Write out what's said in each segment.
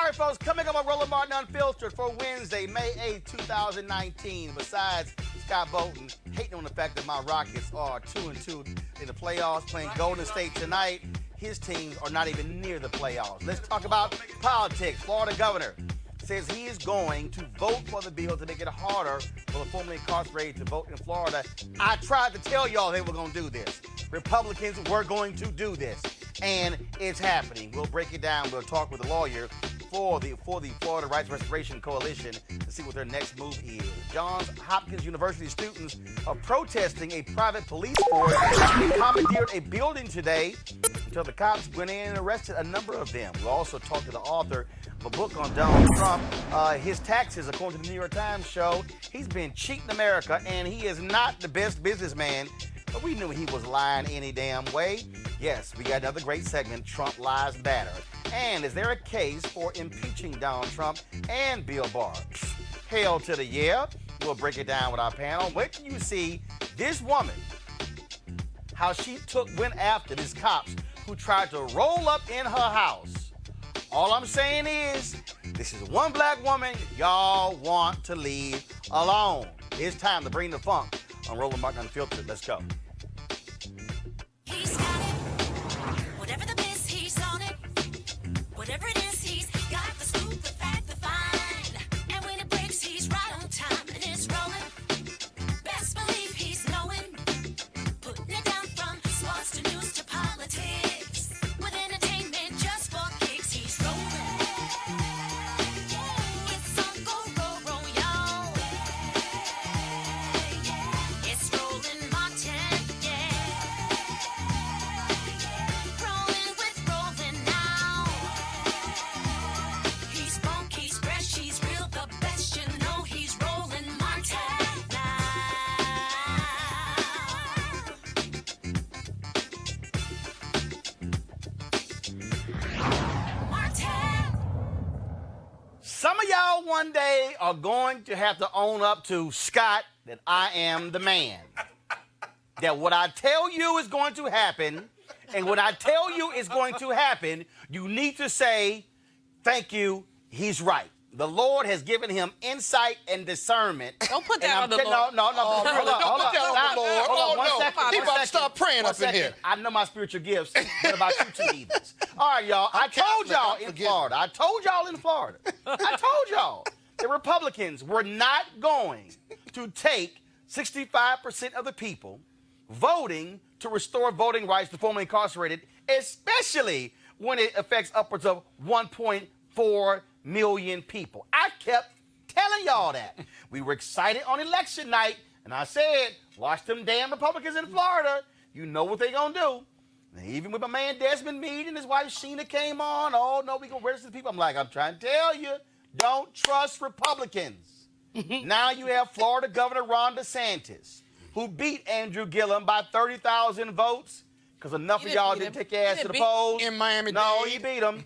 All right, folks, coming up on Roland Martin Unfiltered for Wednesday, May 8, 2019. Besides Scott Bolton hating on the fact that my Rockets are 2-2 in the playoffs, playing Golden State tonight, his teams are not even near the playoffs. Let's talk about politics. Florida governor says he is going to vote for the bill to make it harder for the formerly incarcerated to vote in Florida. I tried to tell y'all they were going to do this. Republicans were going to do this, and it's happening. We'll break it down. We'll talk with a lawyer for the Florida Rights Restoration Coalition to see what their next move is. Johns Hopkins University students are protesting a private police force that commandeered a building today until the cops went in and arrested a number of them. We'll also talk to the author of a book on Donald Trump. His taxes, according to the New York Times, show he's been cheating America, and he is not the best businessman. But we knew he was lying any damn way. Yes, we got another great segment, Trump Lies Matter. And is there a case for impeaching Donald Trump and Bill Barr? Hell to the yeah. We'll break it down with our panel. Wait till you see this woman, how she went after these cops who tried to roll up in her house. All I'm saying is, this is one black woman y'all want to leave alone. It's time to bring the funk on Roland Martin Unfiltered. Let's go. He's got it. Whatever the biz, he's on it. Whatever it is, he's got the scoop, the fact, the find. And when it breaks, he's right on time and it's rolling. Best believe he's knowing. Putting it down from sports to news to politics. With entertainment just for kicks, he's rolling. It's on go, y'all. It's Roland Martin, rolling with Roland now. He's funk, he's fresh, he's real, the best, you know he's Roland Martin now. Martin. Some of y'all one day are going to have to own up to, Scott, that I am the man. That what I tell you is going to happen, and what I tell you is going to happen, you need to say, thank you, he's right. The Lord has given him insight and discernment. Don't put that And on the I'm- Lord. No, Oh, hold really? on, Don't hold put on. that on the Stop. Lord. Hold on, Oh, one no. second, He one about to second. start praying One up in here. second. I know my spiritual gifts. What about you two heathens? All right, y'all. I told Catholic, y'all I'm in forgetting. Florida. I told y'all in Florida. I told y'all the Republicans were not going to take 65% of the people voting to restore voting rights to formerly incarcerated, especially when it affects upwards of 1.4 million people. I kept telling y'all that. We were excited on election night, and I said, watch them damn Republicans in Florida. You know what they gonna do. And even with my man Desmond Meade and his wife Sheena came on, oh no, we gonna register the people. I'm like, I'm trying to tell you, don't trust Republicans. Now you have Florida Governor Ron DeSantis, who beat Andrew Gillum by 30,000 votes, because enough He of didn't y'all beat didn't him. take your ass He to the didn't beat- polls. In Miami-Dade. No, he beat him.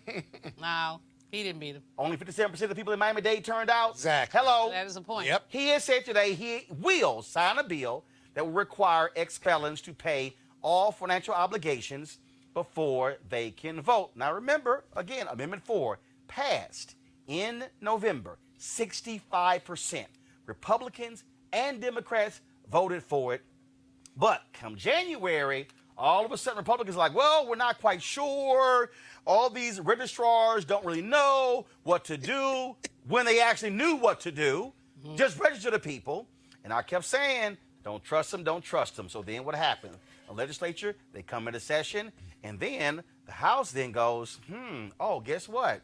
No, he didn't beat him. Only 57% of the people in Miami-Dade turned out. Exactly. Hello. That is a point. Yep. He has said today he will sign a bill that will require ex-felons to pay all financial obligations before they can vote. Now remember, again, Amendment 4 passed in November. 65%. Republicans and Democrats voted for it. But come January, all of a sudden Republicans are like, well, we're not quite sure. All these registrars don't really know what to do when they actually knew what to do. Just register the people. And I kept saying, don't trust them, don't trust them. So then what happened? The legislature, they come into session, and then the House then goes, oh, guess what?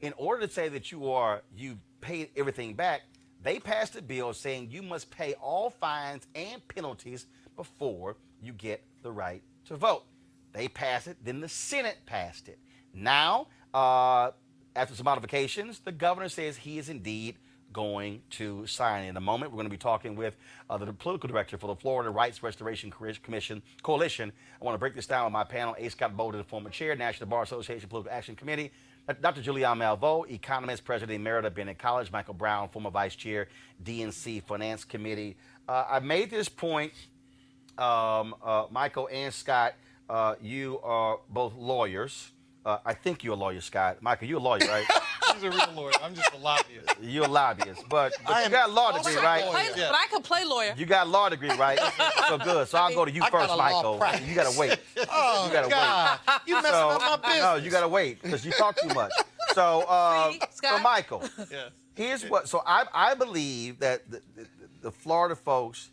In order to say that you paid everything back, they passed a bill saying you must pay all fines and penalties before you get the right to vote. They passed it, then the Senate passed it. Now, after some modifications, the governor says he is indeed going to sign. In a moment, we're going to be talking with the political director for the Florida Rights Restoration Coalition. I want to break this down with my panel. A. Scott Bolton, former chair, National Bar Association Political Action Committee. Dr. Julian Malveaux, economist, president emerita of Bennett College. Michael Brown, former vice chair, DNC Finance Committee. I made this point, Michael and Scott, you are both lawyers. I think you're a lawyer, Scott. Michael, you're a lawyer, right? He's a real lawyer. I'm just a lobbyist. You're a lobbyist, but you got a law degree, right? But I could play lawyer. You got a law degree, right? So good. So I'll go to you I got first, a law Michael. practice. You gotta wait. Oh, You gotta God. You messing up my business. No, you gotta wait because you talk too much. So, See, Scott? Michael, Yes. here's what. So I believe that the Florida folks,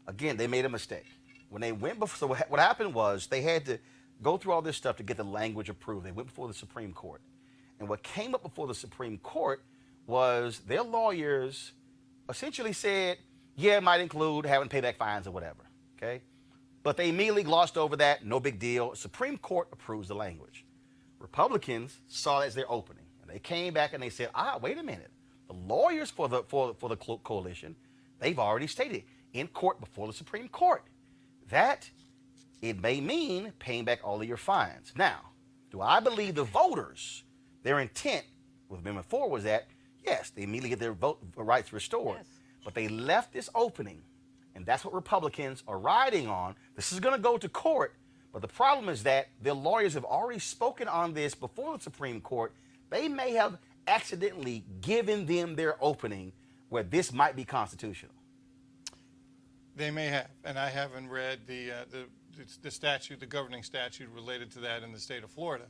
again, they made a mistake when they went before. So what happened was they had to go through all this stuff to get the language approved. They went before the Supreme Court, and what came up before the Supreme Court was their lawyers essentially said, yeah, it might include having to pay back fines or whatever. Okay, but they immediately glossed over that. No big deal. Supreme Court approves the language. Republicans saw that as their opening, and they came back and they said, wait a minute. The lawyers for the coalition, they've already stated in court before the Supreme Court that it may mean paying back all of your fines. Now, do I believe the voters, their intent with Amendment 4 was that, yes, they immediately get their vote rights restored, Yes. but they left this opening, and that's what Republicans are riding on. This is going to go to court, but the problem is that their lawyers have already spoken on this before the Supreme Court. They may have accidentally given them their opening where this might be constitutional. They may have, and I haven't read the statute, the governing statute related to that in the state of Florida.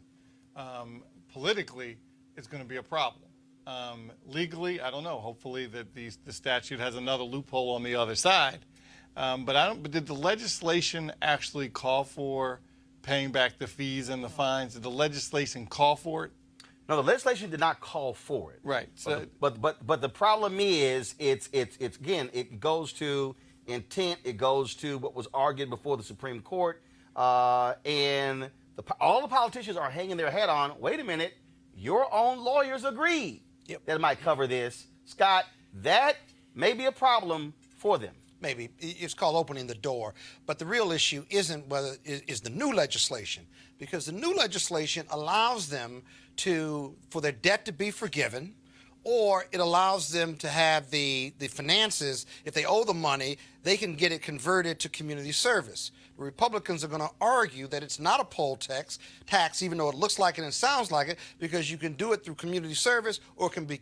Politically, it's going to be a problem. Legally, I don't know. Hopefully, that the statute has another loophole on the other side. But did the legislation actually call for paying back the fees and the fines? Did the legislation call for it? No, the legislation did not call for it. Right. So, But the problem is it's again, it goes to intent. It goes to what was argued before the Supreme Court, and all the politicians are hanging their head on. Wait a minute, your own lawyers agreed that it might cover this, Scott. That may be a problem for them. Maybe it's called opening the door, but the real issue isn't whether is the new legislation, because the new legislation allows them for their debt to be forgiven, or it allows them to have the finances. If they owe the money, they can get it converted to community service. The Republicans are going to argue that it's not a poll tax, even though it looks like it and sounds like it, because you can do it through community service, or can be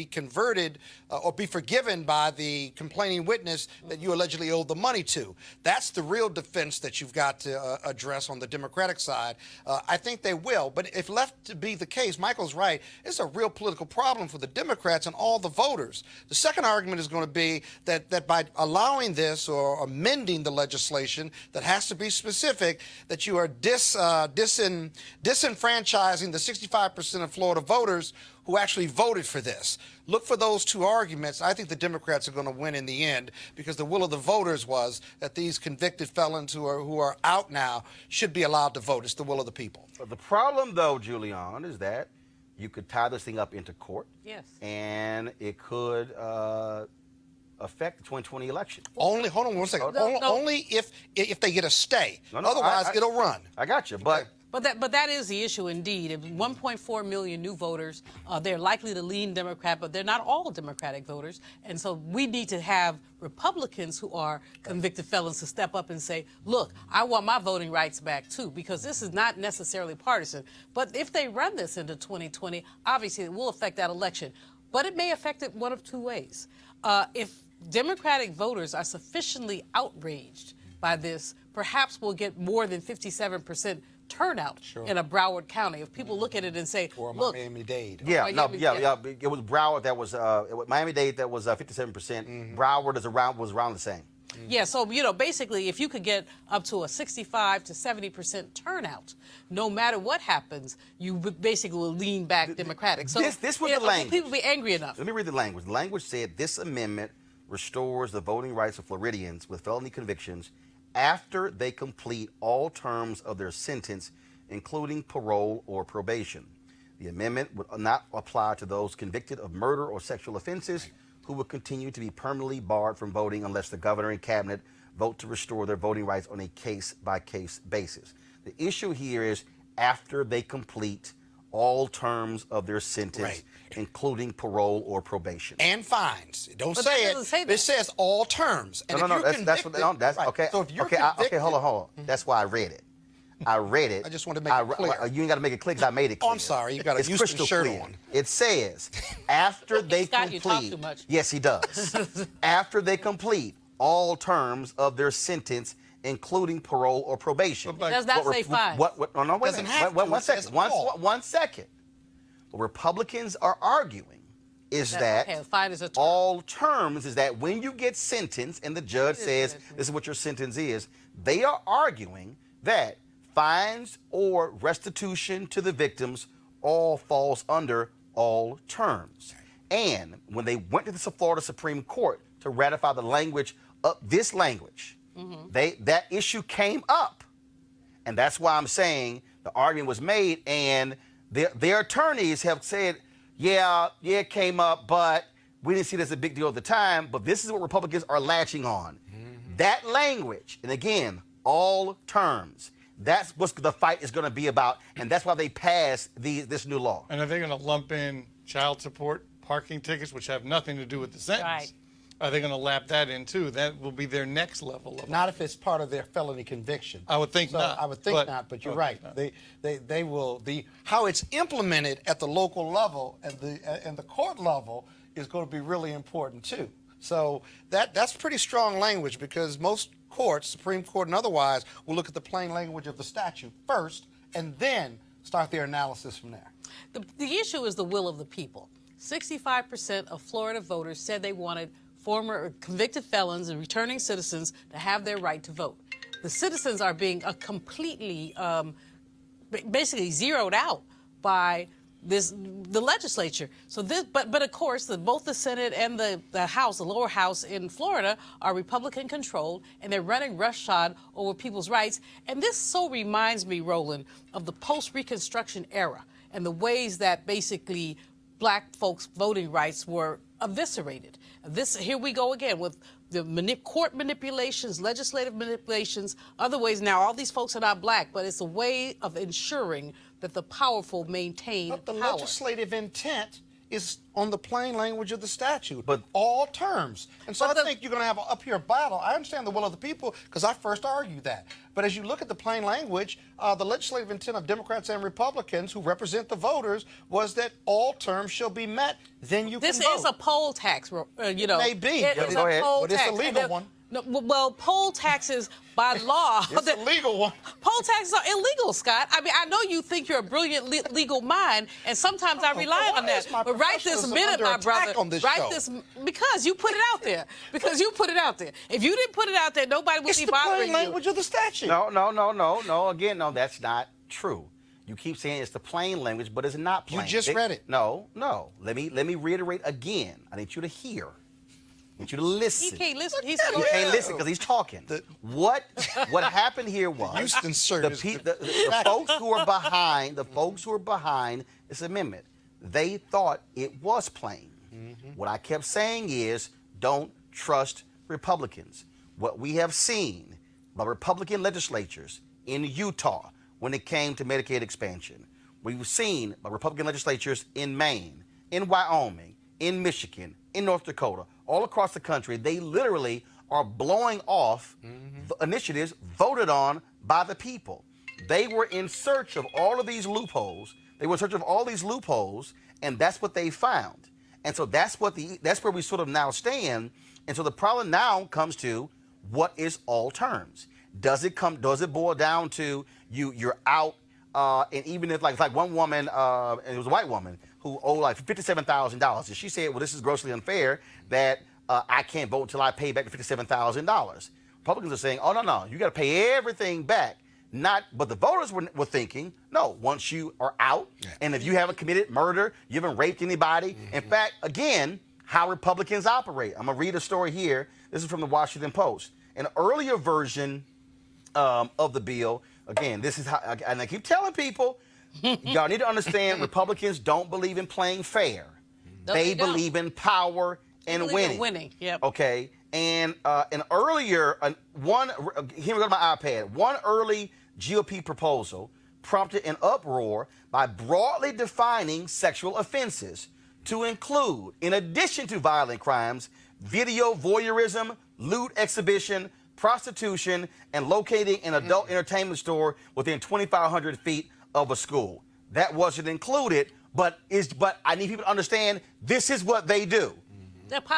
converted or be forgiven by the complaining witness that you allegedly owed the money to. That's the real defense that you've got to address on the Democratic side. I think they will, but if left to be the case, Michael's right, it's a real political problem for the Democrats and all the voters. The second argument is going to be that by allowing this or amending the legislation that has to be specific, that you are disenfranchising the 65% of Florida voters who actually voted for this. Look for those two arguments. I think the Democrats are going to win in the end, because the will of the voters was that these convicted felons who are out now should be allowed to vote. It's the will of the people. But the problem, though, Julian, is that you could tie this thing up into court. Yes. And it could affect the 2020 election. Hold on one second. Only if they get a stay. Otherwise, it'll run. I got you, but But that is the issue indeed. If 1.4 million new voters, they're likely to lean Democrat, but they're not all Democratic voters. And so we need to have Republicans who are convicted felons to step up and say, look, I want my voting rights back too, because this is not necessarily partisan. But if they run this into 2020, obviously it will affect that election. But it may affect it one of two ways. If Democratic voters are sufficiently outraged by this, perhaps we'll get more than 57% turnout in a Broward County. If people look at it and say, or look, Miami-Dade. yeah. It was Broward that was Miami-Dade that was 57%. Broward was around the same. Yeah, so, basically, if you could get up to a 65 to 70% turnout, no matter what happens, you basically will lean back Democratic. So this was the language. People be angry enough. Let me read the language. The language said this amendment restores the voting rights of Floridians with felony convictions after they complete all terms of their sentence, including parole or probation. The amendment would not apply to those convicted of murder or sexual offenses who will continue to be permanently barred from voting unless the governor and cabinet vote to restore their voting rights on a case-by-case basis. The issue here is after they complete all terms of their sentence, including parole or probation. And fines. Don't But say that it. doesn't say that. It says all terms. And No, if you're that's convicted, that's right. okay. So if you're convicted, Okay, hold on. That's why I read it. I read it. I just want to make it clear. You ain't got to make it clear because I made it clear. Oh, I'm sorry. You got a It's Houston crystal shirt clear. on. It says, after they Scott, you talk complete. too much. Yes, he does. After they complete all terms of their sentence, including parole or probation. Does that say fine? Oh, no, wait a Doesn't minute. have Wait, to. one It says second. all. One second. What Republicans are arguing is that okay, fine is a term. all terms is that when you get sentenced and the judge says this is what your sentence is, they are arguing that fines or restitution to the victims all falls under all terms. And when they went to the Florida Supreme Court to ratify the language of this language, that issue came up. And that's why I'm saying the argument was made, and their attorneys have said, yeah, it came up, but we didn't see it as a big deal at the time. But this is what Republicans are latching on. That language, and again, all terms, that's what the fight is going to be about, and that's why they passed this new law. And are they going to lump in child support, parking tickets, which have nothing to do with the sentence? Right. Are they going to lap that in too? That will be their next level of. Not if it's part of their felony conviction. I would think So not. I would think not, but you're right. They will. How it's implemented at the local level and the court level is going to be really important too. So that's pretty strong language, because most courts, Supreme Court and otherwise, will look at the plain language of the statute first and then start their analysis from there. The issue is the will of the people. 65% of Florida voters said they wanted former or convicted felons and returning citizens to have their right to vote. The citizens are being completely, basically zeroed out by the legislature. So but of course, both the Senate and the House, the lower house in Florida, are Republican controlled, and they're running roughshod over people's rights. And this so reminds me, Roland, of the post-Reconstruction era and the ways that basically black folks' voting rights were eviscerated. Here we go again with the court manipulations, legislative manipulations, other ways. Now, all these folks are not black, but it's a way of ensuring that the powerful maintain But the power. legislative intent is on the plain language of the statute, But all terms. And so But I think you're going to have an up here battle. I understand the will of the people because I first argued that. But as you look at the plain language, the legislative intent of Democrats and Republicans who represent the voters was that all terms shall be met. Then you This can vote. is a poll tax, you know. may be, It but is go a ahead. poll But it's a tax. legal And one. No, well, poll taxes by law. It's a legal one. Poll taxes are illegal, Scott. I mean, I know you think you're a brilliant legal mind, and sometimes I rely on why that. is my But right this professionalism minute, under my attack brother, on this right show? this because you put it out there. Because you put it out there. If you didn't put it out there, nobody would It's be the bothering plain you. language of the statute. No. Again, no, that's not true. You keep saying it's the plain language, but it's not plain. You just read it. No. Let me reiterate again. I need you to hear. I need you to listen. He can't listen. He's He can't listen because he's talking. What happened here was Houston, sir, the is folks who are behind this amendment, they thought it was plain. What I kept saying is, don't trust Republicans. What we have seen by Republican legislatures in Utah when it came to Medicaid expansion, we've seen by Republican legislatures in Maine, in Wyoming, in Michigan, in North Dakota, all across the country, they literally are blowing off the initiatives voted on by the people. They were in search of all of these loopholes. And that's what they found. And so that's where we sort of now stand. And so the problem now comes to, what is all terms? Does it boil down to you're out, and even if like one woman, and it was a white woman who owed like $57,000, and she said, well, this is grossly unfair that I can't vote until I pay back the $57,000. Republicans are saying, oh, no, you got to pay everything back. But the voters were thinking, no, once you are out, and if you haven't committed murder, you haven't raped anybody. In fact, again, how Republicans operate. I'm going to read a story here. This is from the Washington Post. An earlier version of the bill, again, this is how, and I keep telling people, y'all need to understand, Republicans don't believe in playing fair. No, they don't. believe in power and Believe in winning. winning, yep. Okay, and here we go to my iPad. One early GOP proposal prompted an uproar by broadly defining sexual offenses to include, in addition to violent crimes, video voyeurism, lewd exhibition, prostitution, and locating an adult entertainment store within 2,500 feet of a school. That wasn't included, but I need people to understand this is what they do.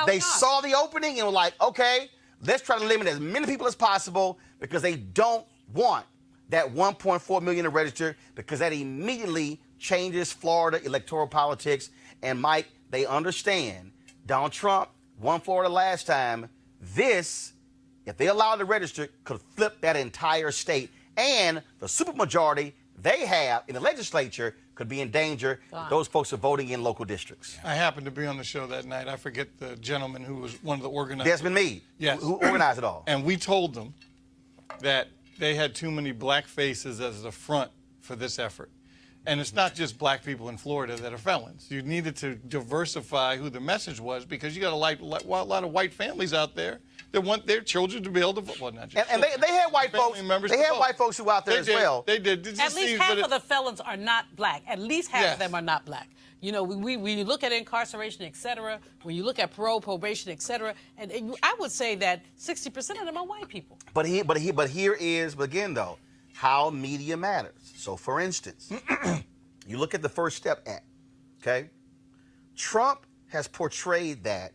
They saw the opening and were like, okay, let's try to limit as many people as possible because they don't want that 1.4 million to register, because that immediately changes Florida electoral politics. And Mike, they understand Donald Trump won Florida last time. This, if they allow it to register, could flip that entire state. And the supermajority they have in the legislature could be in danger. Those folks are voting in local districts. I happened to be on the show that night. I forget the gentleman who was one of the organizers. Desmond Meade, yes. who organized it all. And we told them that they had too many black faces as the front for this effort. And it's not just black people in Florida that are felons. You needed to diversify who the message was, because you got a lot of white families out there that want their children to be able to vote. Well, not just and they had white folks. They had white folks who were out there as well. They did. At least half of the felons are not black. At least half of them are not black. You know, when you look at incarceration, et cetera, when you look at parole, probation, et cetera, and I would say that 60% of them are white people. But here is, again, though, how media matters. So, for instance, you look at the First Step Act, okay? Trump has portrayed that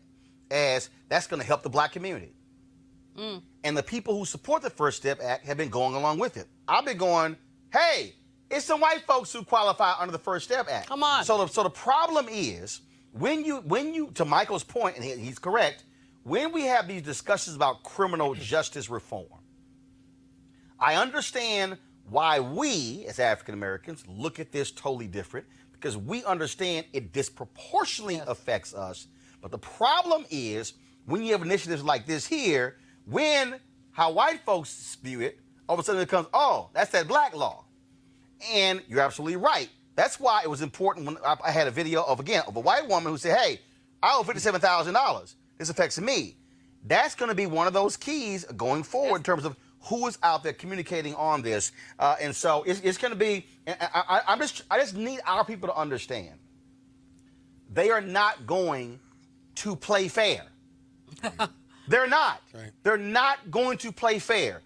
as that's going to help the black community. And the people who support the First Step Act have been going along with it. I've been going, hey, it's some white folks who qualify under the First Step Act. Come on. So the problem is, when you, to Michael's point, and he's correct, when we have these discussions about criminal justice reform, I understand why we, as African Americans, look at this totally different, because we understand it disproportionately affects us. But the problem is, when you have initiatives like this here, how white folks view it, all of a sudden it becomes, oh, that's that black law. And you're absolutely right. That's why it was important when I had a video of a white woman who said, hey, I owe $57,000. This affects me. That's going to be one of those keys going forward in terms of who is out there communicating on this. And so it's going to be, I just need our people to understand, they are not going to play fair. They're not. Right. They're not going to play fair.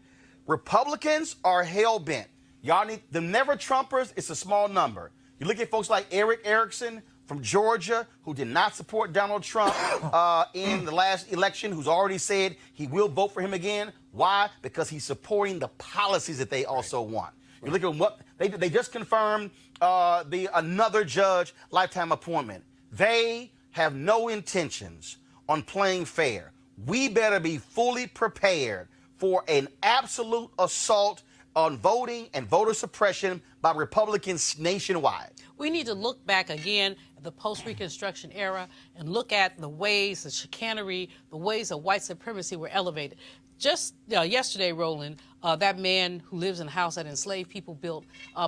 Republicans are hell-bent. Y'all need the never Trumpers. It's a small number. You look at folks like Eric Erickson from Georgia, who did not support Donald Trump in the last election, who's already said he will vote for him again. Why? Because he's supporting the policies that they also want. You look at what they just confirmed another judge lifetime appointment. They have no intentions on playing fair. We better be fully prepared for an absolute assault on voting and voter suppression by Republicans nationwide. We need to look back again at the post-Reconstruction era and look at the ways, the chicanery, the ways of white supremacy were elevated. Just yesterday, Roland, that man who lives in a house that enslaved people built,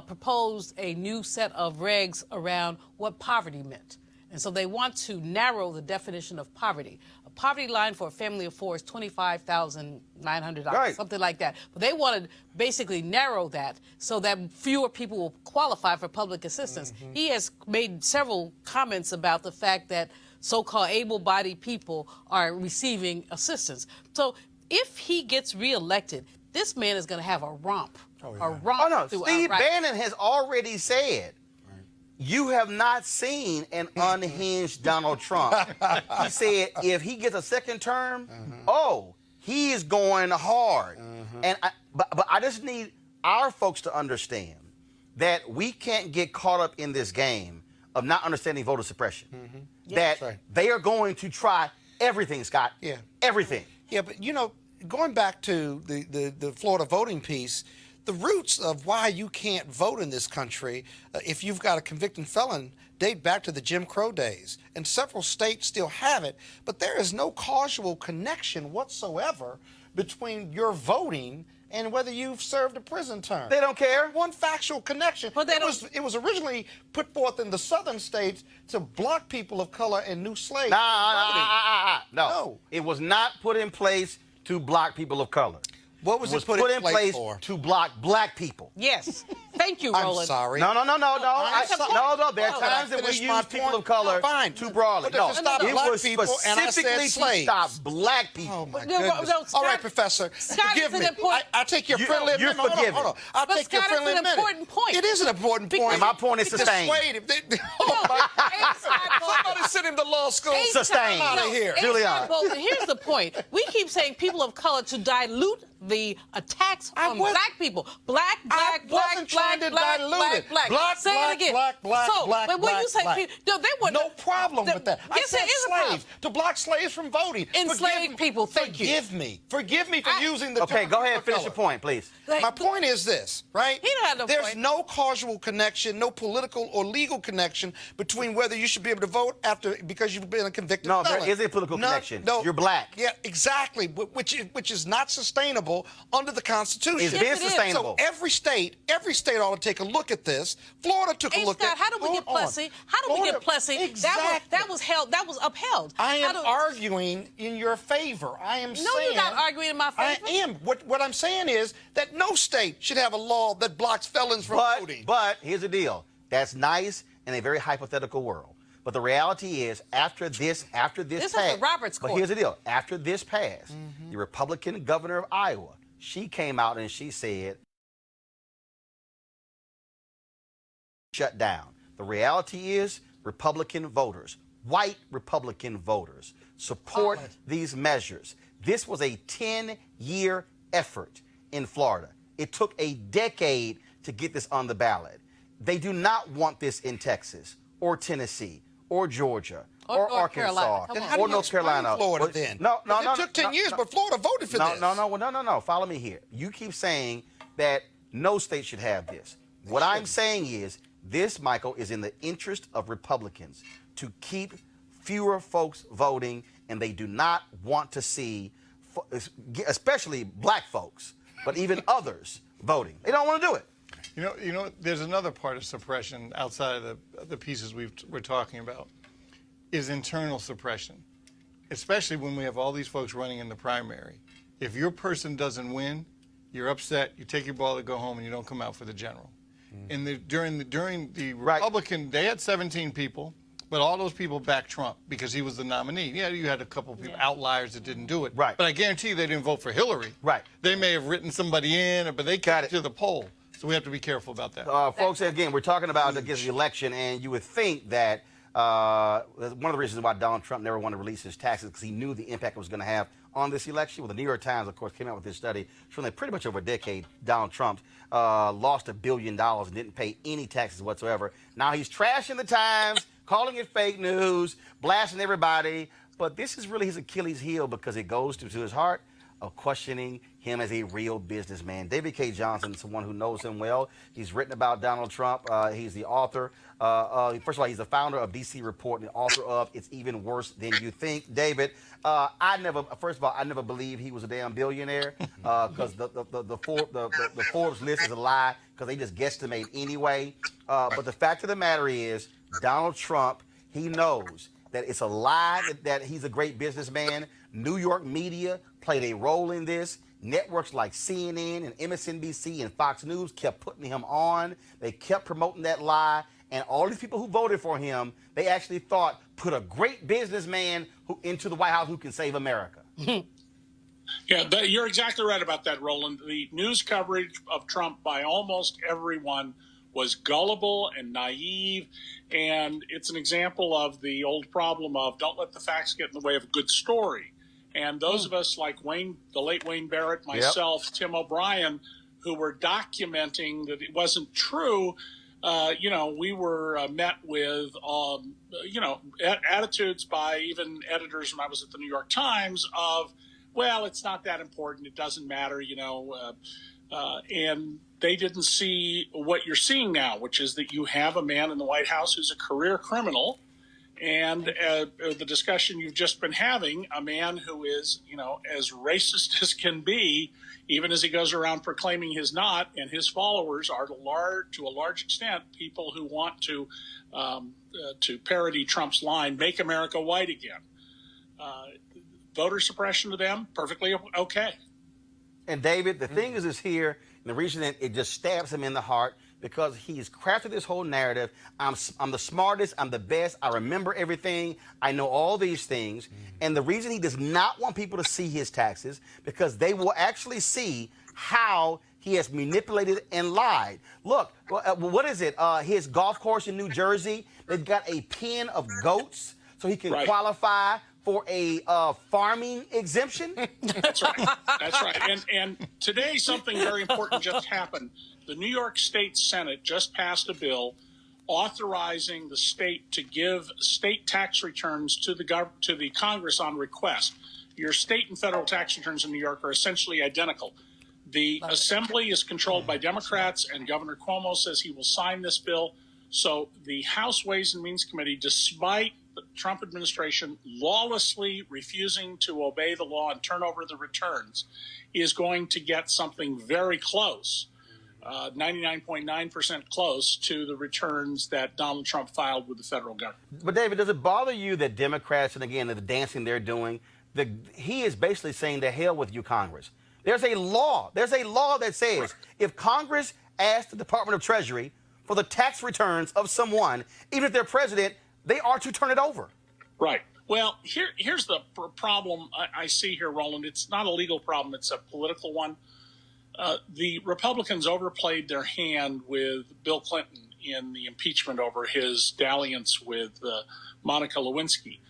proposed a new set of regs around what poverty meant. And so they want to narrow the definition of poverty. A poverty line for a family of four is $25,900, right, something like that. But they want to basically narrow that so that fewer people will qualify for public assistance. He has made several comments about the fact that so-called able-bodied people are receiving assistance. So if he gets reelected, this man is going to have a romp. A romp. Oh, no. Steve Bannon has already said, you have not seen an unhinged Donald Trump. He said if he gets a second term, he is going hard. And but I just need our folks to understand that we can't get caught up in this game of not understanding voter suppression. That they are going to try everything, Scott. Yeah. Everything. Yeah, but going back to the Florida voting piece, the roots of why you can't vote in this country if you've got a convicted felon date back to the Jim Crow days. And several states still have it, but there is no causal connection whatsoever between your voting and whether you've served a prison term. They don't care. One factual connection. Well, it was originally put forth in the southern states to block people of color and new slaves. No. It was not put in place to block people of color. What was it put in place for? To block black people. Yes. Thank you, Roland. I'm sorry. No. I'm No. There are No, times that we finish my use people point? of color Fine. too broadly. But to stop it black was people, and I said specifically to slaves. stop black people. Oh, my No, goodness. no, Scott- All right, Professor. Scott, forgive it's an me. important- I take your You're friendly amendment. Hold on, forgiven. hold on. I'll But take your Scott, it's friendly an amendment. important point. It is an important point. And my point is sustained. Somebody sent him to law school. Sustained. I'm out of here. Julian. Here's the point. We keep saying people of color to dilute the attacks on black people. Black. Black. Say it again. But when you say people, no, they were no problem with that. Yes, I there said is a problem. slaves to block slaves from voting. Enslaved people. Thank you. Forgive me for using the Okay, term go ahead. of Finish color. your point, please. My point is this, right? He don't have no There's point. no causal connection, no political or legal connection between whether you should be able to vote because you've been a convicted No, felon. there is a political connection. You're black. Yeah, exactly, which is not sustainable under the Constitution. It's been sustainable. So every state ought to take a look at this. Florida took a look Scott, at. how do we get Plessy? How do we get Plessy? Exactly. That was upheld. I am arguing in your favor. I am saying. No, you're not arguing in my favor. I am. What I'm saying is that no state should have a law that blocks felons from voting. But here's the deal. That's nice in a very hypothetical world. But the reality is, after this This is the Roberts but Court. here's the deal. After this passed, the Republican governor of Iowa, she came out and she said, shut down. The reality is, Republican voters, white Republican voters, support these measures. This was a 10-year effort in Florida. It took a decade to get this on the ballot. They do not want this in Texas or Tennessee or Georgia or Arkansas or North Carolina. Florida then. No. It took 10 years, but Florida voted for this. No. Follow me here. You keep saying that no state should have this. What I'm saying is this, Michael, is in the interest of Republicans to keep fewer folks voting, and they do not want to see, especially black folks, but even others voting. They don't want to do it. You know, there's another part of suppression outside of the pieces we're talking about, is internal suppression, especially when we have all these folks running in the primary. If your person doesn't win, you're upset, you take your ball to go home, and you don't come out for the general. And during the Republican, they had 17 people, but all those people backed Trump because he was the nominee. Yeah, you had a couple of people, outliers that didn't do it. Right. But I guarantee you they didn't vote for Hillary. Right. They may have written somebody in, but they came to the poll. So we have to be careful about that. Folks, again, we're talking about the election, and you would think that one of the reasons why Donald Trump never wanted to release his taxes because he knew the impact it was going to have on this election. Well, the New York Times, of course, came out with this study showing that pretty much over a decade, Donald Trump lost $1 billion and didn't pay any taxes whatsoever. Now he's trashing the Times, calling it fake news, blasting everybody. But this is really his Achilles heel because it goes to his heart of questioning him as a real businessman. David K. Johnson is someone who knows him well. He's written about Donald Trump. He's the author. First of all, he's the founder of DC Report and the author of It's Even Worse Than You Think. David, I never believed he was a damn billionaire because the Forbes list is a lie because they just guesstimate anyway. But the fact of the matter is, Donald Trump, he knows that it's a lie that he's a great businessman. New York media played a role in this. Networks like CNN and MSNBC and Fox News kept putting him on. They kept promoting that lie. And all these people who voted for him, they actually thought, put a great businessman into the White House who can save America. Yeah, you're exactly right about that, Roland. The news coverage of Trump by almost everyone was gullible and naive, and it's an example of the old problem of don't let the facts get in the way of a good story. And those of us like Wayne, the late Wayne Barrett, myself, Tim O'Brien, who were documenting that it wasn't true, we were met with, attitudes by even editors when I was at the New York Times of, well, it's not that important. It doesn't matter, and they didn't see what you're seeing now, which is that you have a man in the White House who's a career criminal. And the discussion you've just been having, a man who is, as racist as can be, even as he goes around proclaiming he's not, and his followers are to a large extent people who want to parody Trump's line, "Make America white again." Voter suppression to them, perfectly okay. And David, the thing is here, and the reason that it just stabs him in the heart, because he's crafted this whole narrative. I'm the smartest, I'm the best, I remember everything, I know all these things. And the reason he does not want people to see his taxes, because they will actually see how he has manipulated and lied. Look, what is it? His golf course in New Jersey, they've got a pen of goats so he can qualify for a farming exemption. That's right. That's right. And today something very important just happened. The New York State Senate just passed a bill authorizing the state to give state tax returns to the Congress on request. Your state and federal tax returns in New York are essentially identical. The Assembly is controlled by Democrats, and Governor Cuomo says he will sign this bill. So the House Ways and Means Committee, despite the Trump administration lawlessly refusing to obey the law and turn over the returns, is going to get something very close, 99.9% close to the returns that Donald Trump filed with the federal government. But David, does it bother you that Democrats, and again, the dancing they're doing, he is basically saying to hell with you, Congress. There's a law that says if Congress asks the Department of Treasury for the tax returns of someone, even if they're president, they are to turn it over. Right. Well, here's the problem I see here, Roland. It's not a legal problem. It's a political one. The Republicans overplayed their hand with Bill Clinton in the impeachment over his dalliance with Monica Lewinsky.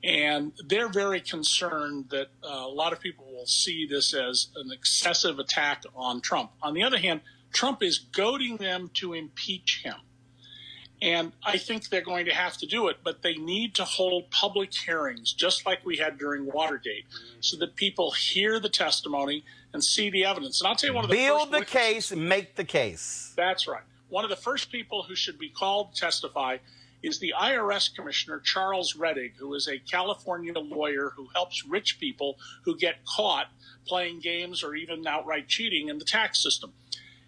And they're very concerned that a lot of people will see this as an excessive attack on Trump. On the other hand, Trump is goading them to impeach him. And I think they're going to have to do it, but they need to hold public hearings, just like we had during Watergate, so that people hear the testimony and see the evidence. And I'll tell you one of the Build the case, make the case. That's right. One of the first people who should be called to testify is the IRS Commissioner, Charles Rettig, who is a California lawyer who helps rich people who get caught playing games or even outright cheating in the tax system.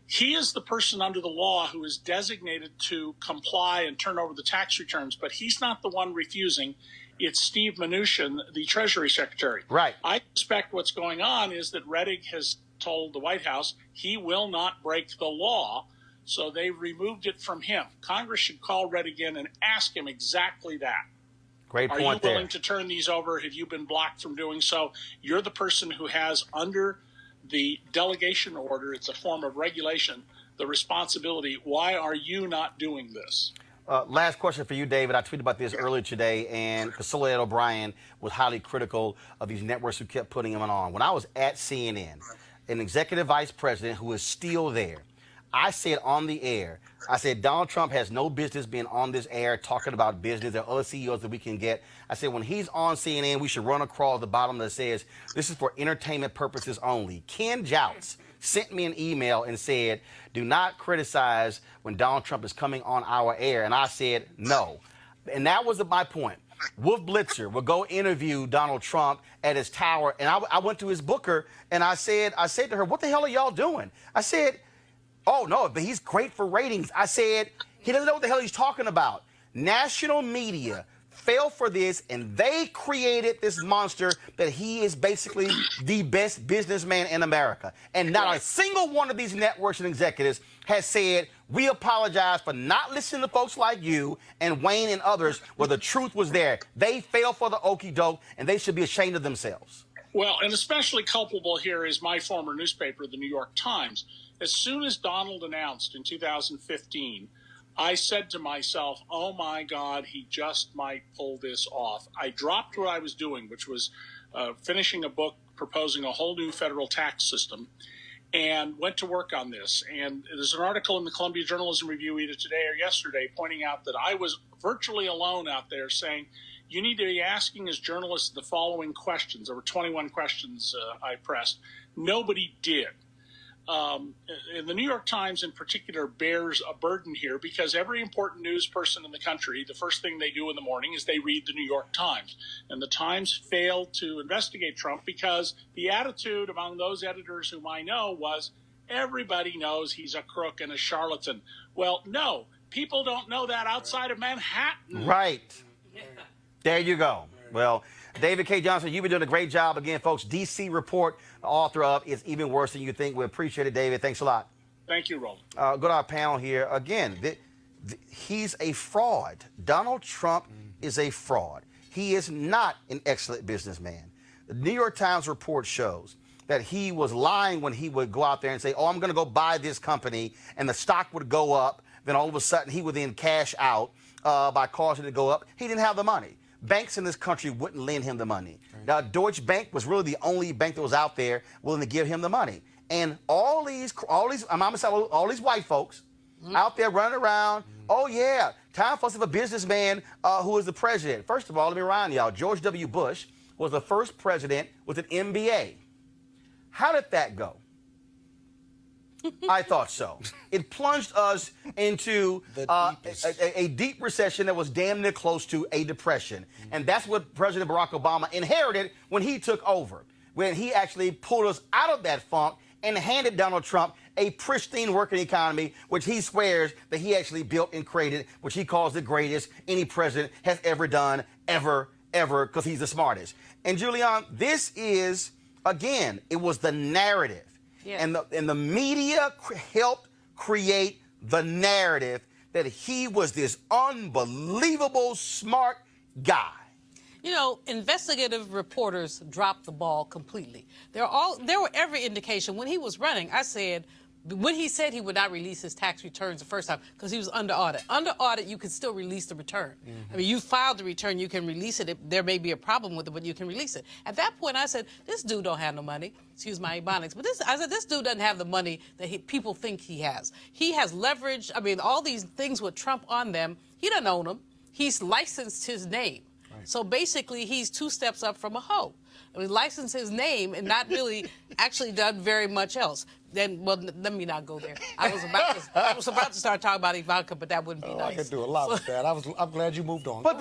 He is the person under the law who is designated to comply and turn over the tax returns, but he's not the one refusing. It's Steve Mnuchin, the Treasury Secretary. Right. I suspect what's going on is that Rettig has told the White House he will not break the law, so they removed it from him. Congress should call Rettig in and ask him exactly that. Great point there. Are you willing to turn these over? Have you been blocked from doing so? You're the person who has, under the delegation order, it's a form of regulation, the responsibility. Why are you not doing this? Last question for you, David. I tweeted about this earlier today, and Priscilla O'Brien was highly critical of these networks who kept putting him on. When I was at CNN, an executive vice president who is still there, I said on the air, I said, Donald Trump has no business being on this air talking about business. There are other CEOs that we can get. I said, when he's on CNN, we should run across the bottom that says, this is for entertainment purposes only. Ken Jouts sent me an email and said, do not criticize when Donald Trump is coming on our air. And I said, no. And that was my point. Wolf Blitzer will go interview Donald Trump at his tower. And I went to his booker and I said to her, what the hell are y'all doing? I said, oh, no, but he's great for ratings. I said, he doesn't know what the hell he's talking about. National media fell for this, and they created this monster that he is basically the best businessman in America. And not a single one of these networks and executives has said, we apologize for not listening to folks like you and Wayne and others where the truth was there. They fell for the okie doke, and they should be ashamed of themselves. Well, and especially culpable here is my former newspaper, the New York Times. As soon as Donald announced in 2015, I said to myself, oh, my God, he just might pull this off. I dropped what I was doing, which was finishing a book proposing a whole new federal tax system, and went to work on this. And there's an article in the Columbia Journalism Review either today or yesterday pointing out that I was virtually alone out there saying, you need to be asking as journalists the following questions. There were 21 questions I pressed. Nobody did. And the New York Times in particular bears a burden here because every important news person in the country, the first thing they do in the morning is they read the New York Times. And the Times failed to investigate Trump because the attitude among those editors whom I know was everybody knows he's a crook and a charlatan. Well, no, people don't know that outside of Manhattan. Right. There you go. Well, David K. Johnson, you've been doing a great job. Again, folks, D.C. Report, author of It's Even Worse Than You Think. We appreciate it, David. Thanks a lot. Thank you, Roland. Go to our panel here. Again, he's a fraud. Donald Trump is a fraud. He is not an excellent businessman. The New York Times report shows that he was lying when he would go out there and say, oh, I'm going to go buy this company, and the stock would go up. Then all of a sudden, he would then cash out by causing it to go up. He didn't have the money. Banks in this country wouldn't lend him the money. Right. Now, Deutsche Bank was really the only bank that was out there willing to give him the money. And all these white folks out there running around, oh, yeah, time for us to have a businessman who is the president. First of all, let me remind y'all, George W. Bush was the first president with an MBA. How did that go? I thought so. It plunged us into a deep recession that was damn near close to a depression. And that's what President Barack Obama inherited when he took over, when he actually pulled us out of that funk and handed Donald Trump a pristine working economy, which he swears that he actually built and created, which he calls the greatest any president has ever done, ever, because he's the smartest. And Julian, this is, again, it was the narrative. Yeah. And the media helped create the narrative that he was this unbelievable smart guy. You know, investigative reporters dropped the ball completely. There were every indication when he was running. I said, when he said he would not release his tax returns the first time because he was under audit. Under audit, you can still release the return. I mean, you filed the return, you can release it. There may be a problem with it, but you can release it. At that point, I said, this dude don't have no money. Excuse my ebonics. But I said, this dude doesn't have the money that people think he has. He has leverage. I mean, all these things with Trump on them, he doesn't own them. He's licensed his name. Right. So basically, he's two steps up from a hoe. I mean, licensed his name and not really actually done very much else. Then, well, let me not go there. I was about to start talking about Ivanka, but that wouldn't be nice. I could do a lot with that. I'm glad you moved on. But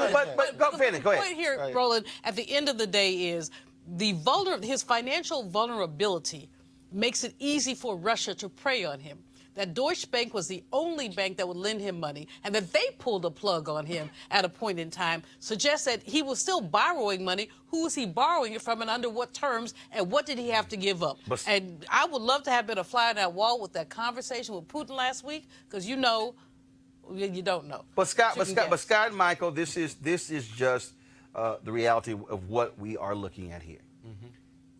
go finish. Go ahead. The point here, Roland, at the end of the day is his financial vulnerability makes it easy for Russia to prey on him. That Deutsche Bank was the only bank that would lend him money, and that they pulled a plug on him at a point in time suggests that he was still borrowing money. Who was he borrowing it from, and under what terms, and what did he have to give up? And I would love to have been a fly on that wall with that conversation with Putin last week, because you know, you don't know. But Scott and Michael, this is just the reality of what we are looking at here.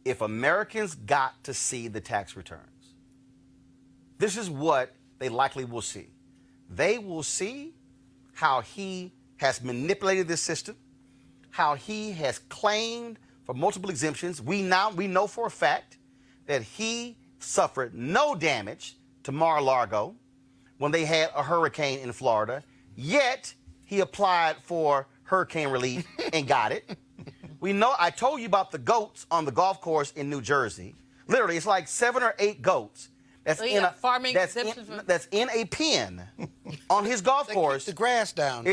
If Americans got to see the tax returns, this is what they likely will see. They will see how he has manipulated this system, how he has claimed for multiple exemptions. We know for a fact that he suffered no damage to Mar-a-Lago when they had a hurricane in Florida, yet he applied for hurricane relief and got it. We know, I told you about the goats on the golf course in New Jersey. Literally, it's like 7 or 8 goats. That's in a pen on his golf course. Keep the grass down.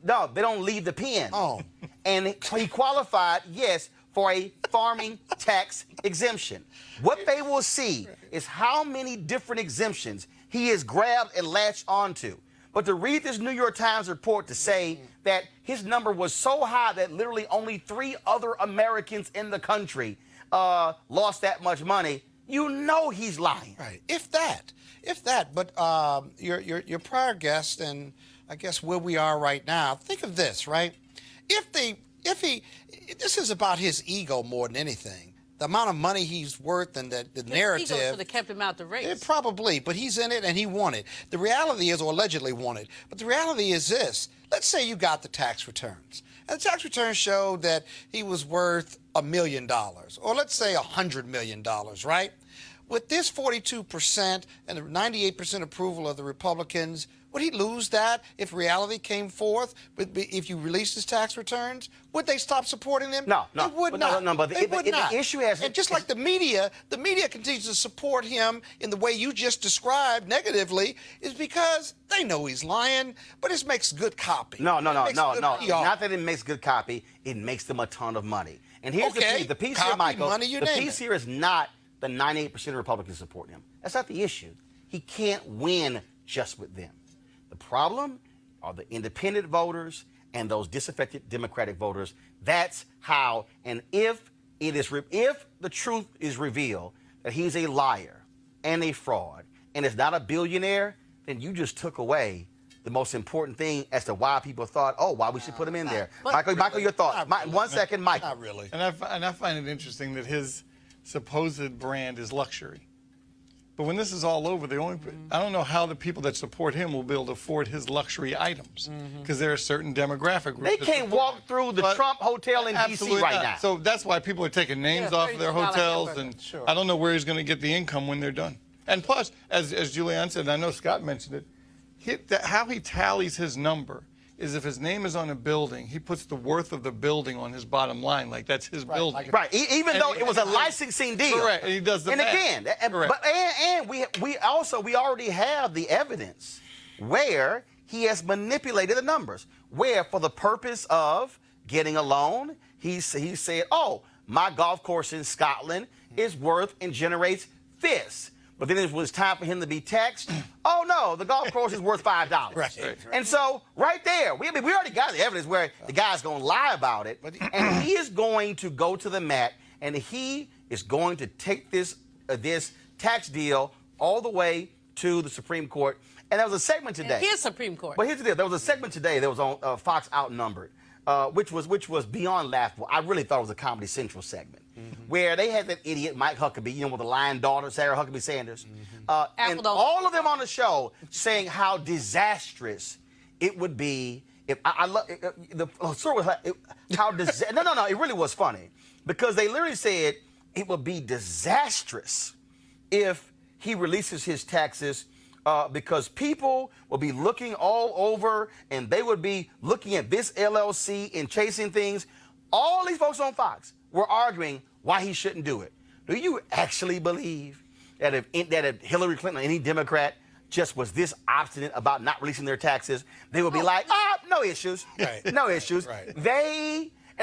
No, they don't leave the pen. Oh. And he qualified, yes, for a farming tax exemption. What they will see is how many different exemptions he has grabbed and latched onto. But to read this New York Times report to say that his number was so high that literally only 3 other Americans in the country lost that much money, you know he's lying. Right. If that. But your prior guest, and I guess where we are right now, think of this, right? This is about his ego more than anything. The amount of money he's worth and the narrative. His ego should have kept him out the race. Probably, but he's in it and he won it. The reality is, or allegedly won it, but the reality is this. Let's say you got the tax returns. And the tax returns showed that he was worth $1 million, or let's say $100 million, right? With this 42% and the 98% approval of the Republicans, would he lose that if reality came forth? If you released his tax returns, would they stop supporting him? No. They would not. No, but the issue has... And just like the media continues to support him in the way you just described negatively, is because they know he's lying, but it makes good copy. No. Not that it makes good copy. It makes them a ton of money. And here's the piece here, Michael. The piece here is not the 98% of Republicans supporting him. That's not the issue. He can't win just with them. The problem are the independent voters and those disaffected Democratic voters. That's how. And if the truth is revealed that he's a liar and a fraud and is not a billionaire, then you just took away the most important thing as to why people thought, oh, why we should put him in there. Michael, your thoughts. Not really. 1 second, Michael. Not really. And I find it interesting that his supposed brand is luxury. But when this is all over, I don't know how the people that support him will be able to afford his luxury items, because there are certain demographic groups. They can't walk through the Trump Hotel in D.C. right now. So that's why people are taking names off of their hotels, and I don't know where he's going to get the income when they're done. And plus, as Julianne said, and I know Scott mentioned it, how he tallies his number is if his name is on a building, he puts the worth of the building on his bottom line, like that's his building. Right, even though it was a licensing deal. Correct, and he does the math. And again, we already have the evidence where he has manipulated the numbers, where for the purpose of getting a loan, he said, oh, my golf course in Scotland is worth and generates this. But then it was time for him to be taxed. Oh, no, the golf course is worth $5. Right. And so right there, we already got the evidence where the guy's going to lie about it. And he is going to go to the mat, and he is going to take this tax deal all the way to the Supreme Court. And there was a segment today. Here's Supreme Court. But here's the deal. There was a segment today that was on Fox Outnumbered, which was beyond laughable. I really thought it was a Comedy Central segment, where they had that idiot Mike Huckabee, with the lying daughter, Sarah Huckabee Sanders, and all of them on the show saying how disastrous it would be if the story was no, it really was funny, because they literally said it would be disastrous if he releases his taxes. Because people will be looking all over, and they would be looking at this LLC and chasing things. All these folks on Fox were arguing why he shouldn't do it. Do you actually believe that if Hillary Clinton or any Democrat just was this obstinate about not releasing their taxes, they would be like, no issues. Right. No issues. Right.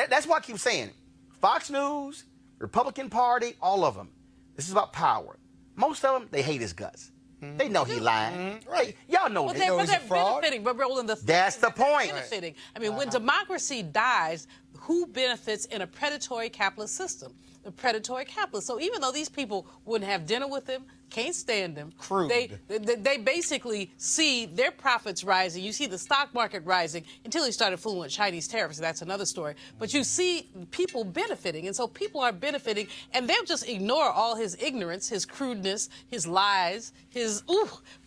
That's why I keep saying it. Fox News, Republican Party, all of them. This is about power. Most of them, they hate his guts. They know he lying. Right. Y'all know But that. they're benefiting. But Roland, That's the point. Benefiting. I mean, when democracy dies, who benefits in a predatory capitalist system? The predatory capitalists. So even though these people wouldn't have dinner with him, can't stand him, Crude. they basically see their profits rising. You see the stock market rising until he started fooling with Chinese terrorists. That's another story. But you see people benefiting, and so people are benefiting, and they'll just ignore all his ignorance, his crudeness, his lies, his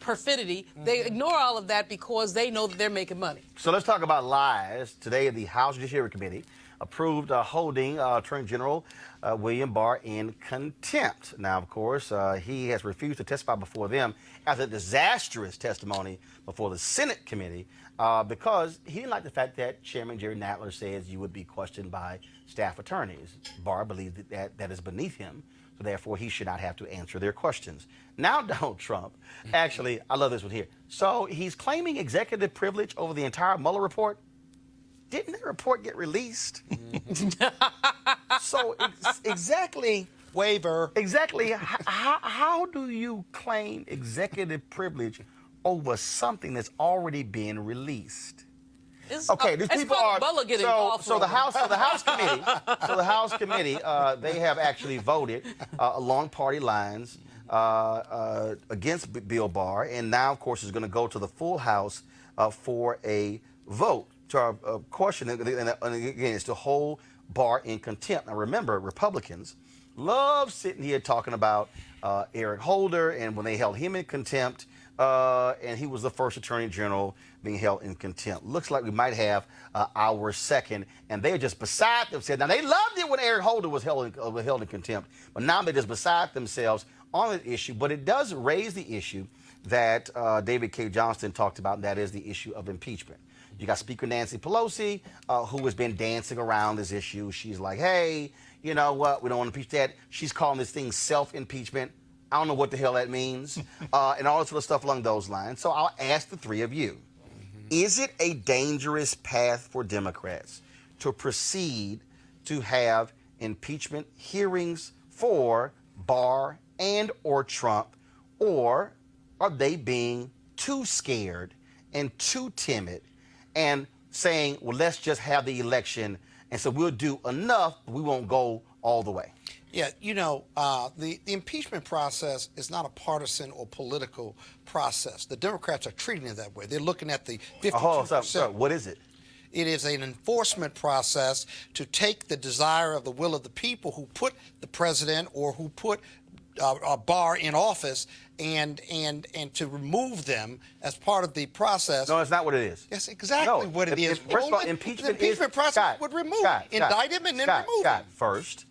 perfidy. They ignore all of that because they know that they're making money. So let's talk about lies. Today, the House Judiciary Committee approved holding Attorney General William Barr in contempt. Now, of course, he has refused to testify before them as a disastrous testimony before the Senate committee because he didn't like the fact that Chairman Jerry Nadler says you would be questioned by staff attorneys. Barr believes that is beneath him, so therefore he should not have to answer their questions. Now, Donald Trump, actually, I love this one here. So he's claiming executive privilege over the entire Mueller report. Didn't that report get released? So exactly how do you claim executive privilege over something that's already been released? Okay, these people are so the House committee they have actually voted along party lines against Bill Barr, and now of course is going to go to the full House for a vote. To our question, and again, is to hold Barr in contempt. Now, remember, Republicans love sitting here talking about Eric Holder, and when they held him in contempt, and he was the first Attorney General being held in contempt. Looks like we might have our second, and they're just beside themselves. Now, they loved it when Eric Holder was held in contempt, but now they're just beside themselves on the issue. But it does raise the issue that David K. Johnston talked about, and that is the issue of impeachment. You got Speaker Nancy Pelosi, who has been dancing around this issue. She's like, hey, you know what? We don't want to impeach that. She's calling this thing self-impeachment. I don't know what the hell that means, and all this sort of stuff along those lines. So I'll ask the three of you. Is it a dangerous path for Democrats to proceed to have impeachment hearings for Barr and or Trump, or are they being too scared and too timid and saying, well, let's just have the election, and so we'll do enough, but we won't go all the way. Yeah, you know, the impeachment process is not a partisan or political process. The Democrats are treating it that way. They're looking at the 52%. So what is it? It is an enforcement process to take the desire of the will of the people who put the president or who put Barr in office and to remove them as part of the process. No, that's not what it is. That's exactly what it is. First of all, impeachment the impeachment process Scott, would remove Scott, indict him and then remove him. First,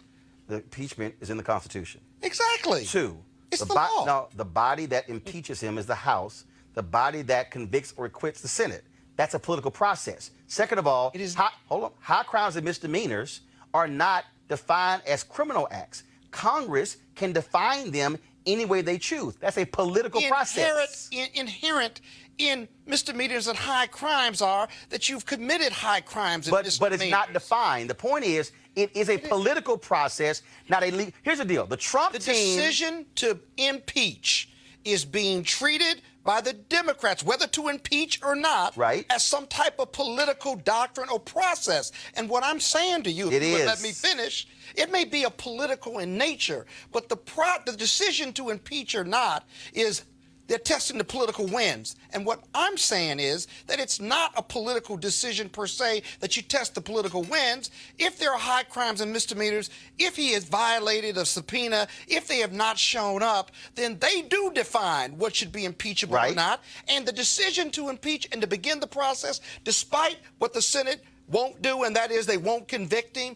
the impeachment is in the Constitution. Exactly. Two, it's the law. No, the body that impeaches him is the House. The body that convicts or acquits the Senate. That's a political process. Second of all, high crimes and misdemeanors are not defined as criminal acts. Congress can define them any way they choose. That's a political process. Inherent in misdemeanors and high crimes are that you've committed high crimes and misdemeanors. But it's not defined. The point is, it is a political process, not a legal. Here's the deal. The decision to impeach is being treated by the Democrats, whether to impeach or not, right, as some type of political doctrine or process. And what I'm saying to you, if you would let me finish, it may be a political in nature, but the decision to impeach or not is they're testing the political winds. And what I'm saying is that it's not a political decision per se that you test the political winds. If there are high crimes and misdemeanors, if he has violated a subpoena, if they have not shown up, then they do define what should be impeachable or not. And the decision to impeach and to begin the process, despite what the Senate won't do, and that is they won't convict him,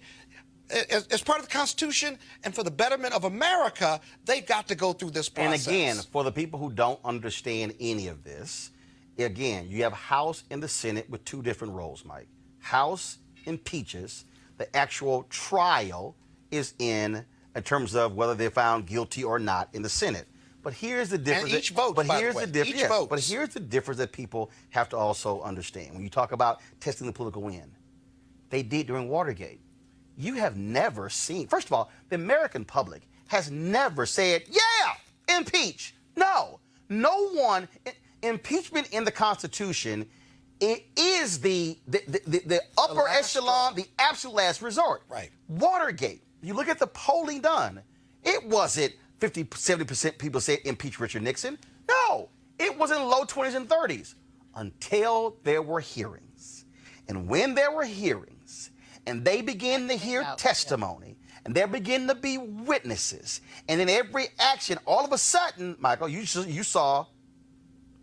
as part of the Constitution and for the betterment of America, they've got to go through this process. And again, for the people who don't understand any of this, again, you have House and the Senate with two different roles, Mike. House impeaches. The actual trial is in terms of whether they're found guilty or not in the Senate. But here's the difference. And each vote, by the way. Each vote. But here's the difference that people have to also understand. When you talk about testing the political wind, they did during Watergate. You have never seen, first of all, the American public has never said, yeah, impeach. No one, impeachment in the Constitution, it is the upper echelon, the absolute last resort. Right. Watergate, you look at the polling done, it wasn't 50, 70% people said impeach Richard Nixon. No, it was in the low 20s and 30s until there were hearings. And when there were hearings, and they begin to hear testimony, and there begin to be witnesses, and then every action, all of a sudden, Michael, you saw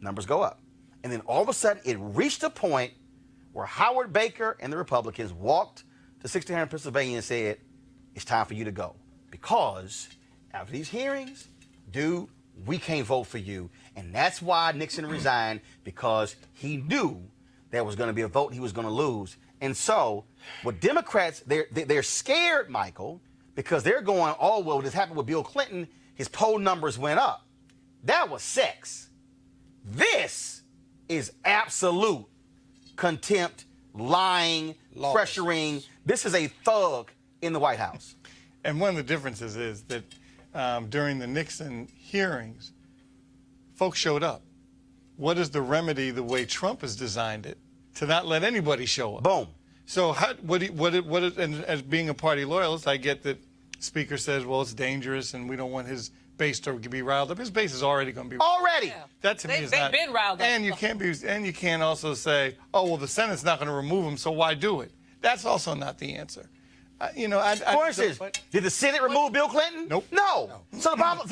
numbers go up. And then all of a sudden, it reached a point where Howard Baker and the Republicans walked to 1600 Pennsylvania and said, it's time for you to go. Because after these hearings, dude, we can't vote for you. And that's why Nixon resigned, because he knew there was going to be a vote he was going to lose. And so, what Democrats, they're scared, Michael, because they're going, oh, well, this happened with Bill Clinton. His poll numbers went up. That was sex. This is absolute contempt, lying, pressuring. This is a thug in the White House. And one of the differences is that during the Nixon hearings, folks showed up. What is the remedy the way Trump has designed it? To not let anybody show up. Boom. So and as being a party loyalist, I get that Speaker says, well, it's dangerous and we don't want his base to be riled up. His base is already going to be already. Yeah. That to me is not. They've been riled up. And you can't also say, oh, well, the Senate's not going to remove him, so why do it? That's also not the answer. For instance, did the Senate remove Bill Clinton? Nope. No. So the problem,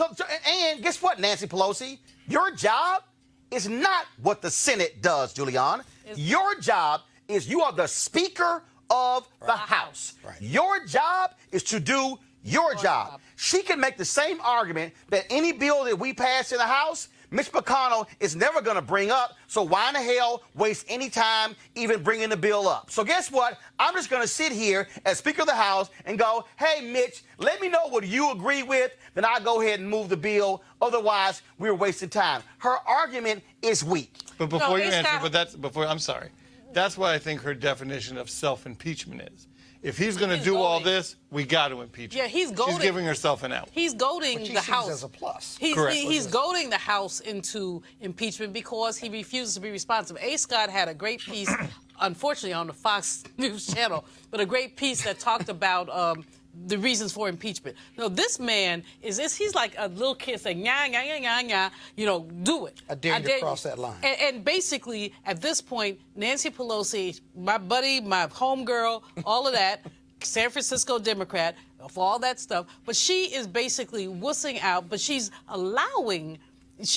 and guess what, Nancy Pelosi? Your job is not what the Senate does, Julian. Your job is you are the Speaker of the House. Right. Your job is to do your job. She can make the same argument that any bill that we pass in the House, Mitch McConnell is never going to bring up, so why in the hell waste any time even bringing the bill up? So guess what? I'm just going to sit here as Speaker of the House and go, hey, Mitch, let me know what you agree with, then I'll go ahead and move the bill. Otherwise, we're wasting time. Her argument is weak. But before you answer, I'm sorry. That's what I think her definition of self-impeachment is. If he's going to do all this, we got to impeach him. Yeah, he's goading. She's giving herself an out. He's goading the House. As a plus. He's goading the House into impeachment because he refuses to be responsive. A. Scott had a great piece unfortunately, on the Fox News channel, but a great piece that talked about the reasons for impeachment. No, this man he's like a little kid saying, "Nya, nya, nya, nya, nya," you know, do it. I dare you to cross that line. And basically, at this point, Nancy Pelosi, my buddy, my homegirl, all of that, San Francisco Democrat, for all that stuff, but she is basically wussing out, but she's allowing. As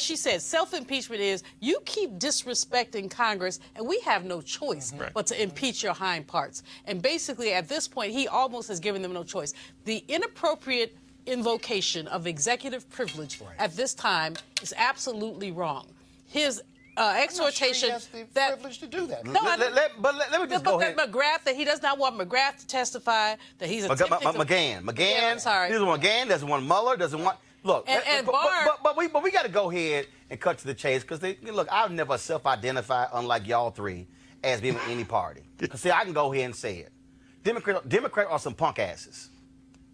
she said, self-impeachment is you keep disrespecting Congress, and we have no choice but to impeach your hind parts. And basically, at this point, he almost has given them no choice. The inappropriate invocation of executive privilege at this time is absolutely wrong. His exhortation I'm not sure he has the privilege to do that. No, let me just go ahead. McGrath, that he does not want McGrath to testify, that he's attempting to... McGahn. I'm sorry. He doesn't want McGahn, doesn't want Mueller, doesn't want... Look, and but we got to go ahead and cut to the chase because look, I've never self-identified, unlike y'all three, as being with any party. See, I can go ahead and say it. Democrats are some punk asses.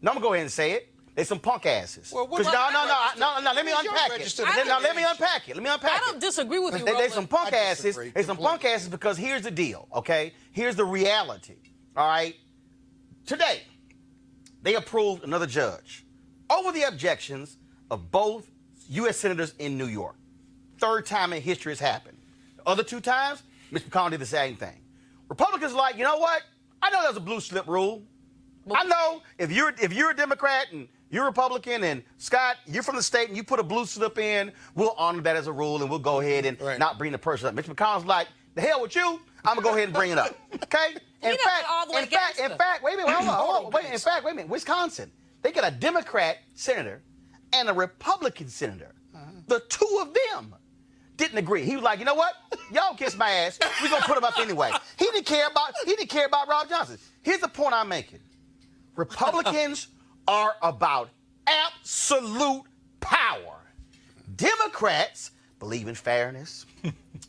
No, I'm gonna go ahead and say it. They're some punk asses. Well, no. Let me unpack it. Now let me unpack it. I don't disagree with you, They're Roland. some punk asses. They're some completely. punk asses because here's the deal. Okay, here's the reality. All right, today they approved another judge over the objections of both U.S. senators in New York. Third time in history has happened. The other two times, Mitch McConnell did the same thing. Republicans are like, you know what? I know there's a blue slip rule. I know if you're a Democrat and you're a Republican and Scott, you're from the state and you put a blue slip in, we'll honor that as a rule and we'll go ahead and not bring the person up. Mitch McConnell's like, the hell with you, I'm gonna go ahead and bring it up. Okay? In fact, wait a minute, hold on. Wait a minute. Wisconsin, they got a Democrat senator and a Republican senator. The two of them didn't agree. He was like, you know what? Y'all kiss my ass. We're gonna put him up anyway. He didn't care about Rob Johnson. Here's the point I'm making. Republicans are about absolute power. Democrats believe in fairness.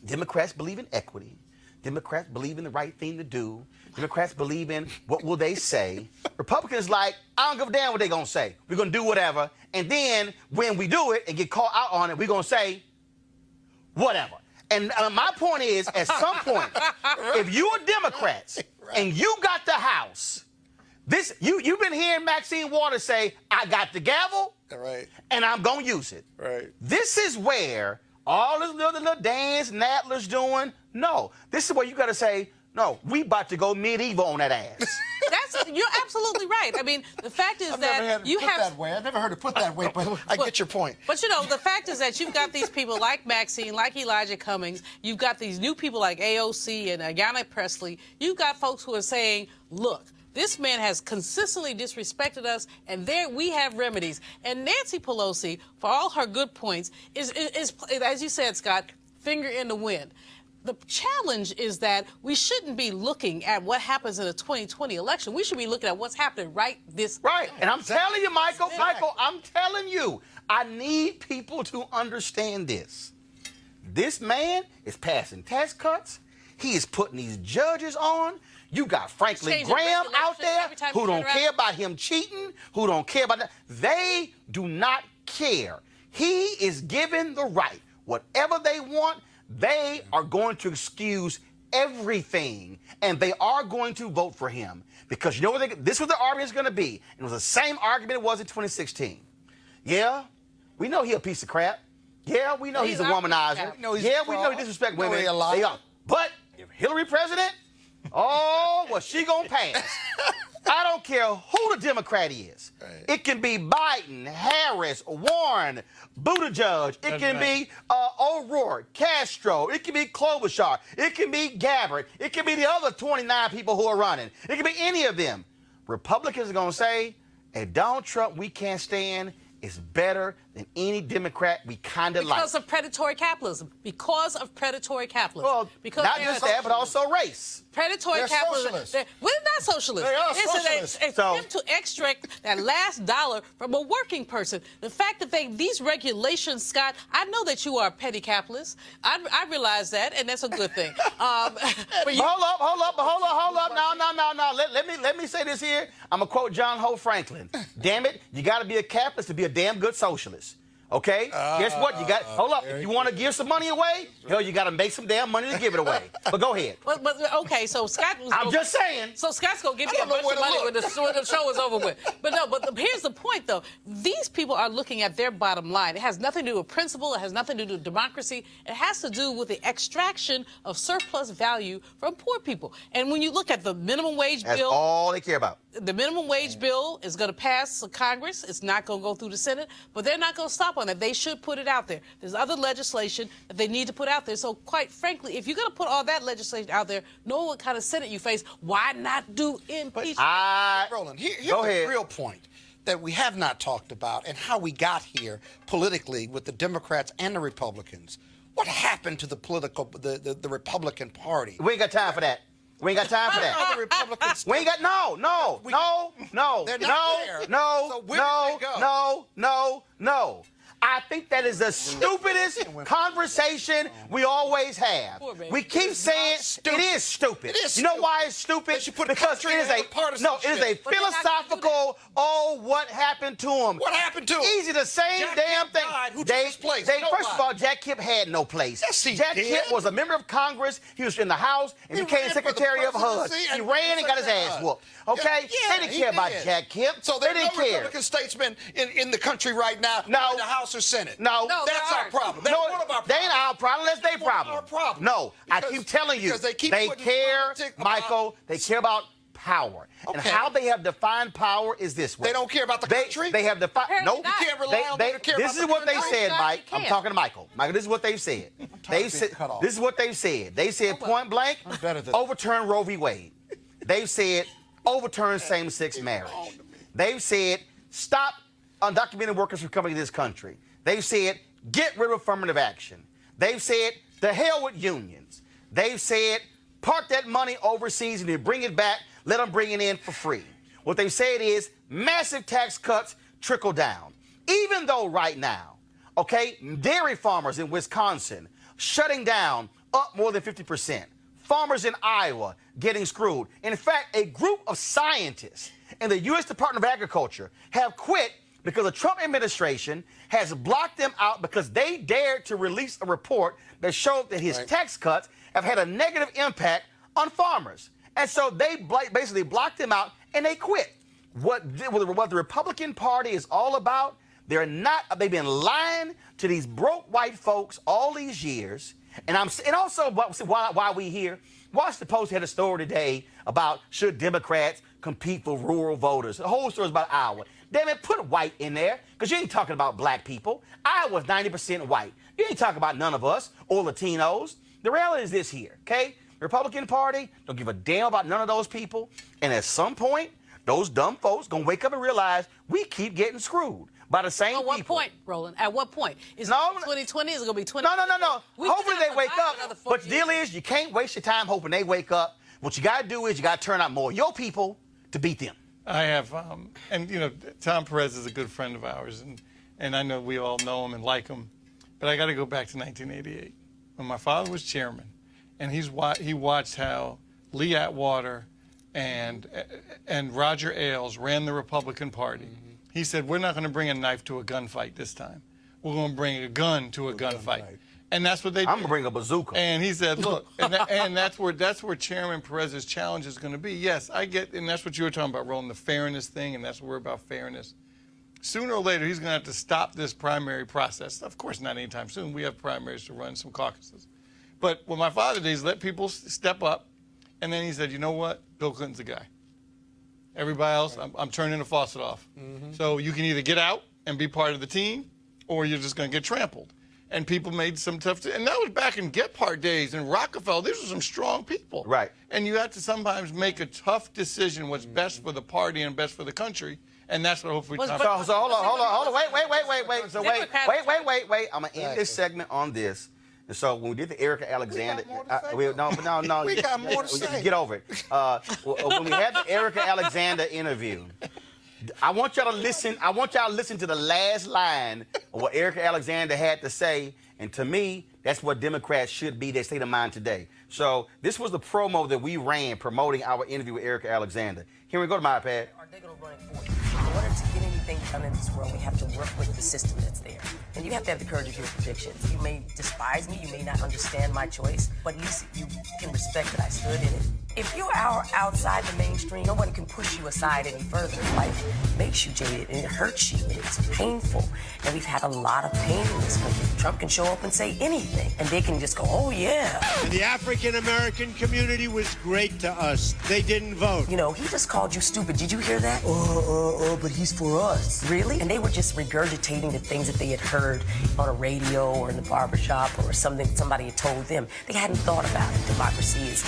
Democrats believe in equity. Democrats believe in the right thing to do. Democrats believe in what will they say. Republicans like, I don't give a damn what they're going to say. We're going to do whatever. And then when we do it and get caught out on it, we're going to say whatever. And my point is, at some point, if you're Democrats and you got the House, you've been hearing Maxine Waters say, I got the gavel and I'm going to use it. This is where all this little dance Nadler's doing, no. This is where you got to say, no, we about to go medieval on that ass. You're absolutely right. I mean, the fact is that you have... I've never heard it put that way, but I get your point. But, you know, the fact is that you've got these people like Maxine, like Elijah Cummings. You've got these new people like AOC and Ayanna Pressley. You've got folks who are saying, look, this man has consistently disrespected us, and there we have remedies. And Nancy Pelosi, for all her good points, is as you said, Scott, finger in the wind. The challenge is that we shouldn't be looking at what happens in the 2020 election. We should be looking at what's happening right this Right. And I'm telling you, Michael, I'm telling you, I need people to understand this. This man is passing tax cuts. He is putting these judges on. You got Franklin Graham out there who don't care about him cheating, who don't care about that. They do not care. He is given the right. Whatever they want, they are going to excuse everything, and they are going to vote for him. Because you know what this was the argument is going to be. It was the same argument it was in 2016. Yeah, we know he's a piece of crap. Yeah, we know he's a womanizer. We know he disrespects women. They are. But if Hillary president, oh, well, she gonna pass. I don't care who the Democrat is. It can be Biden, Harris, Warren, Buttigieg. It can be O'Rourke, Castro. It can be Klobuchar. It can be Gabbard. It can be the other 29 people who are running. It can be any of them. Republicans are gonna say, hey, Donald Trump, we can't stand. Is better than any Democrat we kind of like. Because of predatory capitalism. Because of predatory capitalism. Well, because not just that, but also race. Predatory capitalism. We're not socialists. They are socialists. It's an attempt to extract that last dollar from a working person. The fact that these regulations, Scott, I know that you are a petty capitalist. I realize that, and that's a good thing. Hold up. No. Let me say this here. I'm going to quote John Hope Franklin. Damn it, you got to be a capitalist to be a damn good socialist. Okay? Guess what? You got, hold up. If you want to give some money away, hell, you got to make some damn money to give it away. But go ahead. But okay, so Scott was I'm just saying. So Scott's gonna give me a bunch of money when the show is over with. But here's the point, though. These people are looking at their bottom line. It has nothing to do with principle. It has nothing to do with democracy. It has to do with the extraction of surplus value from poor people. And when you look at the minimum wage That's bill, all they care about. the minimum wage bill is going to pass Congress. It's not going to go through the Senate, but they're not going to stop on that. They should put it out there. There's other legislation that they need to put out there. So quite frankly, if you're going to put all that legislation out there, knowing what kind of Senate you face, why not do impeachment? Roland, here's the real point that we have not talked about and how we got here politically with the Democrats and the Republicans. What happened to the Republican Party? We ain't got time for that. We ain't got time for that. The Republicans. We ain't got no. They're not there. So where did they go? No. I think that is the stupidest conversation we always have. We keep saying it is stupid. It is you know stupid. why it's stupid? Because it is a philosophical, what happened to him? What happened to him? Easy, the same Jack damn Kemp thing. died. Who took his place? First of all, Jack Kemp had no place. Yes, he Jack did. Kemp was a member of Congress. He was in the House and He became ran for the Secretary of HUD. presidency He and ran and got his ass whooped. Okay? Yeah, they didn't he care about did. Jack Kemp. So they there are didn't no care. Republican statesmen in the country right now, No. in the House or Senate. No. That's our problem. That's one of our problems. They ain't our problem. That's their one of problem. our problems. No, I Because- keep telling you, because they keep they putting care, politics Michael. They care about power, and Okay. how they have defined power is this way. They don't care about the country? They have defined. Apparently No, not. You can't rely on them to care This about is the what they country. said, No, Mike. you I'm can't. talking to Michael. Michael, this is what they've said. They of being cut off. This is what they've said. They said point blank, better than- overturn Roe v. Wade. They've said overturn same-sex marriage. They've said stop undocumented workers from coming to this country. They've said get rid of affirmative action. They've said the hell with unions. They've said park that money overseas and then bring it back. Let them bring it in for free. What they've said is massive tax cuts trickle down. Even though right now, okay, dairy farmers in Wisconsin shutting down up more than 50%. Farmers in Iowa getting screwed. In fact, a group of scientists in the U.S. Department of Agriculture have quit because the Trump administration has blocked them out because they dared to release a report that showed that his tax cuts have had a negative impact on farmers. And so they basically blocked them out and they quit. What the Republican Party is all about, they've been lying to these broke white folks all these years. And also why we here. Washington Post had a story today about should Democrats compete for rural voters. The whole story is about Iowa. Damn it, put white in there, because you ain't talking about black people. Iowa's 90% white. You ain't talking about none of us or Latinos. The reality is this here, okay? The Republican Party don't give a damn about none of those people. And at some point, those dumb folks gonna wake up and realize we keep getting screwed by the same people. At what point, Roland? At what point? Is it 2020? Is it going to be 20? No. Hopefully they wake up. But the deal is you can't waste your time hoping they wake up. What you got to do is you got to turn out more of your people to beat them. I have, and you know, Tom Perez is a good friend of ours, and I know we all know him and like him, but I got to go back to 1988 when my father was chairman, and he watched how Lee Atwater and Roger Ailes ran the Republican Party. Mm-hmm. He said, we're not going to bring a knife to a gunfight this time. We're going to bring a gun to a gunfight. And that's what they did. I'm going to bring a bazooka. And he said, look, and that's where Chairman Perez's challenge is going to be. Yes, I get, and that's what you were talking about, Roland, the fairness thing, and that's what we're about, fairness. Sooner or later, he's going to have to stop this primary process. Of course, not anytime soon. We have primaries to run, some caucuses. But what my father did is let people step up, and then he said, you know what? Bill Clinton's the guy. Everybody else, I'm turning the faucet off. Mm-hmm. So you can either get out and be part of the team, or you're just going to get trampled. And people made some tough, and that was back in Gephardt days and Rockefeller. These were some strong people. Right. And you have to sometimes make a tough decision what's best for the party and best for the country. And that's what hopefully. So hold on. Wait. So wait. I'm going to end this segment on this. And so when we did the Erica Alexander, we got more to say. Get over it. When we had the Erica Alexander interview, I want y'all to listen. I want y'all to listen to the last line of what Erica Alexander had to say. And to me, that's what Democrats should be, their state of mind today. So this was the promo that we ran promoting our interview with Erica Alexander. Here we go to my iPad. Are they going to run it for you? In order to get anything done in this world, we have to work with the system that's there. And you have to have the courage of your convictions. You may despise me, you may not understand my choice, but at least you can respect that I stood in it. If you're outside the mainstream, no one can push you aside any further. Life makes you jaded, and it hurts you, and it's painful. And we've had a lot of pain in this country. Trump can show up and say anything, and they can just go, oh, yeah. The African-American community was great to us. They didn't vote. You know, he just called you stupid. Did you hear that? But he's for us. Really? And they were just regurgitating the things that they had heard on a radio or in the barbershop or something somebody had told them. They hadn't thought about it. Democracy is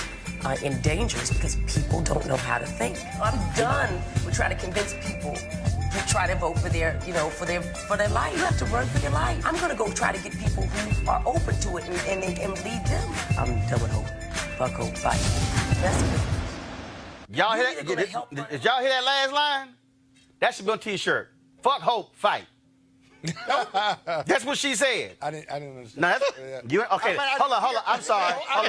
in danger because people don't know how to think. I'm done with trying to convince people to try to vote for their, for their life. You have to run for your life. I'm gonna go try to get people who are open to it and lead them. I'm done with hope. Fuck hope, fight. That's it. Y'all hear that? Did y'all hear that last line? That should be on a T-shirt. Fuck hope, fight. That's what she said. I didn't understand. No, okay, hold on. I'm sorry. Hold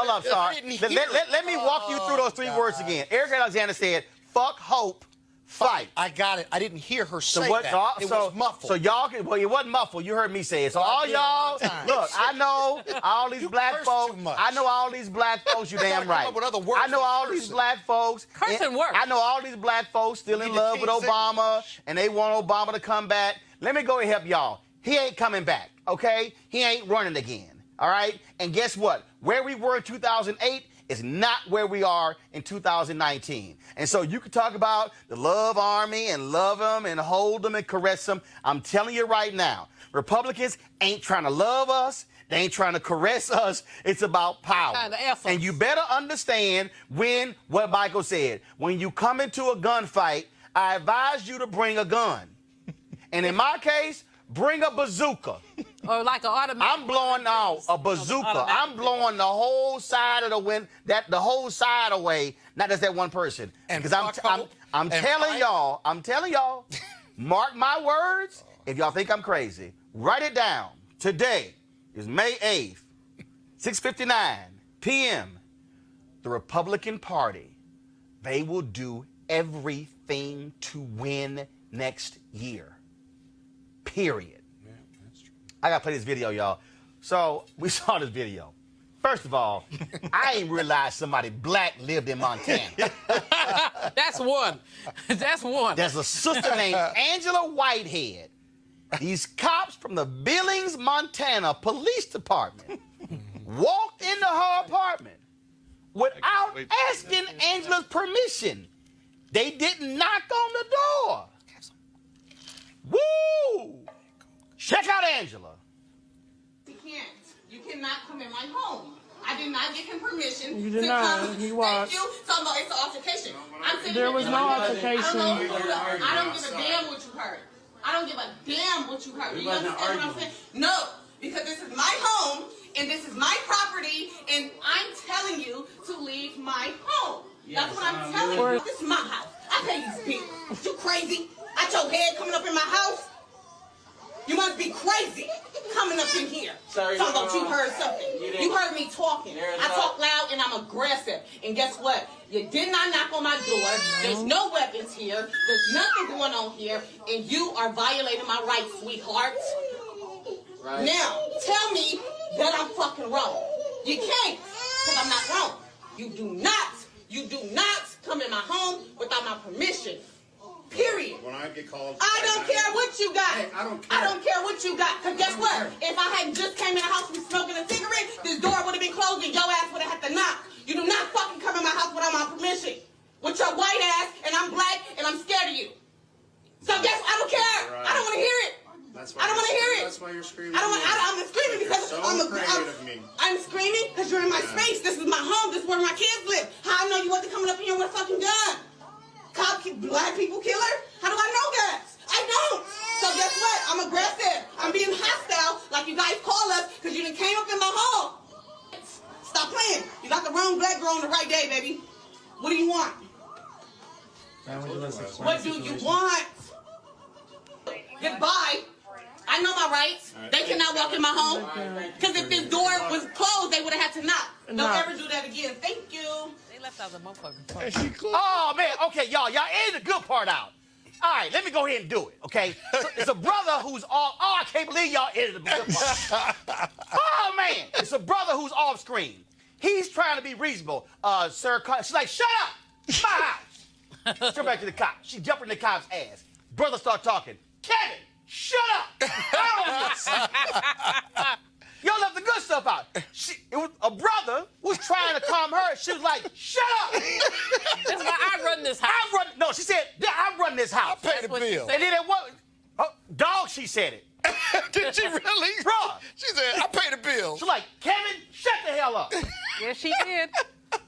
up, sorry. Let me walk you through those three words again. Eric Alexander said, fuck hope, fight. I got it. I didn't hear her say that. It was muffled. So y'all can, well, it wasn't muffled. You heard me say it. So all y'all, look, I know all these black folks. I know all these black folks. You damn right. I know all these black folks. Cursing works. I know all these black folks still in love with Obama, and they want Obama to come back. Let me go and help y'all. He ain't coming back, okay? He ain't running again, all right? And guess what? Where we were in 2008 is not where we are in 2019. And so you can talk about the love army and love them and hold them and caress them. I'm telling you right now, Republicans ain't trying to love us. They ain't trying to caress us. It's about power. And you better understand what Michael said. When you come into a gunfight, I advise you to bring a gun. And in my case, bring a bazooka. Or like an automatic. I'm blowing out a bazooka. I'm blowing the whole side of the whole side away, not just that one person. Because I'm telling y'all, mark my words. If y'all think I'm crazy, write it down. Today is May 8th, 6:59 p.m. The Republican Party, they will do everything to win next year. Period. Yeah, that's true. I gotta play this video, y'all. So we saw this video. First of all, I ain't realized somebody black lived in Montana. That's one. That's one. There's a sister named Angela Whitehead. These cops from the Billings, Montana Police Department walked into her apartment without asking Angela's permission. They didn't knock on the door. Woo! Check out Angela. You can't. You cannot come in my home. I did not give him permission. You did not. Come. He was. Thank you. So no, it's an altercation. I'm sitting There here was in no my bed. altercation. I don't give a damn what you heard. I don't give a damn what you heard. You understand what I'm saying? No, because this is my home and this is my property, and I'm telling you to leave my home. That's what I'm telling you. This is my house. I pay these bills. You crazy? At your head coming up in my house? You must be crazy coming up in here. Talking about you heard something. You heard me talking. I talk loud and I'm aggressive. And guess what? You did not knock on my door. There's no weapons here. There's nothing going on here. And you are violating my rights, sweetheart. Right. Now, tell me that I'm fucking wrong. You can't, because I'm not wrong. You do not come in my home without my permission. Period. When I get called, I don't care what you got. Hey, I don't care. I don't care what you got. Because guess what? If I had just came in the house and smoking a cigarette, this door would have been closed and your ass would have had to knock. You do not fucking come in my house without my permission. With your white ass, and I'm black, and I'm scared of you. So guess I don't care. Right. I don't want to hear it. I don't want to hear it. That's why you're screaming. I'm screaming because so I'm screaming because you're in my space. This is my home. This is where my kids live. How I know you wasn't coming up here with a fucking gun? Black people killer? How do I know that? I don't. So guess what? I'm aggressive. I'm being hostile, like you guys call us, because you done came up in my home. Stop playing. You got the wrong black girl on the right day, baby. What do you want? What do you want? Goodbye. I know my rights. They cannot walk in my home. Because if this door was closed, they would have had to knock. Don't ever do that again. Thank you. They left out the motherfucking part. Oh, man. Okay, y'all. Y'all aired the good part out. All right, let me go ahead and do it, okay? So it's a brother who's off. Oh, I can't believe y'all edited the part. Oh, man. It's a brother who's off screen. He's trying to be reasonable. Sir, she's like, shut up. It's my house. Turn back to the cop. She jumped in the cop's ass. Brother start talking. Kevin, shut up. Y'all left the good stuff out. It was a brother was trying to calm her. She was like, shut up. That's why I run this house. No, she said, I run this house. I pay the bill. And then it was, dog, she said it. Did she really? Bruh. She said, I pay the bill. She's like, Kevin, shut the hell up. Yeah, she did.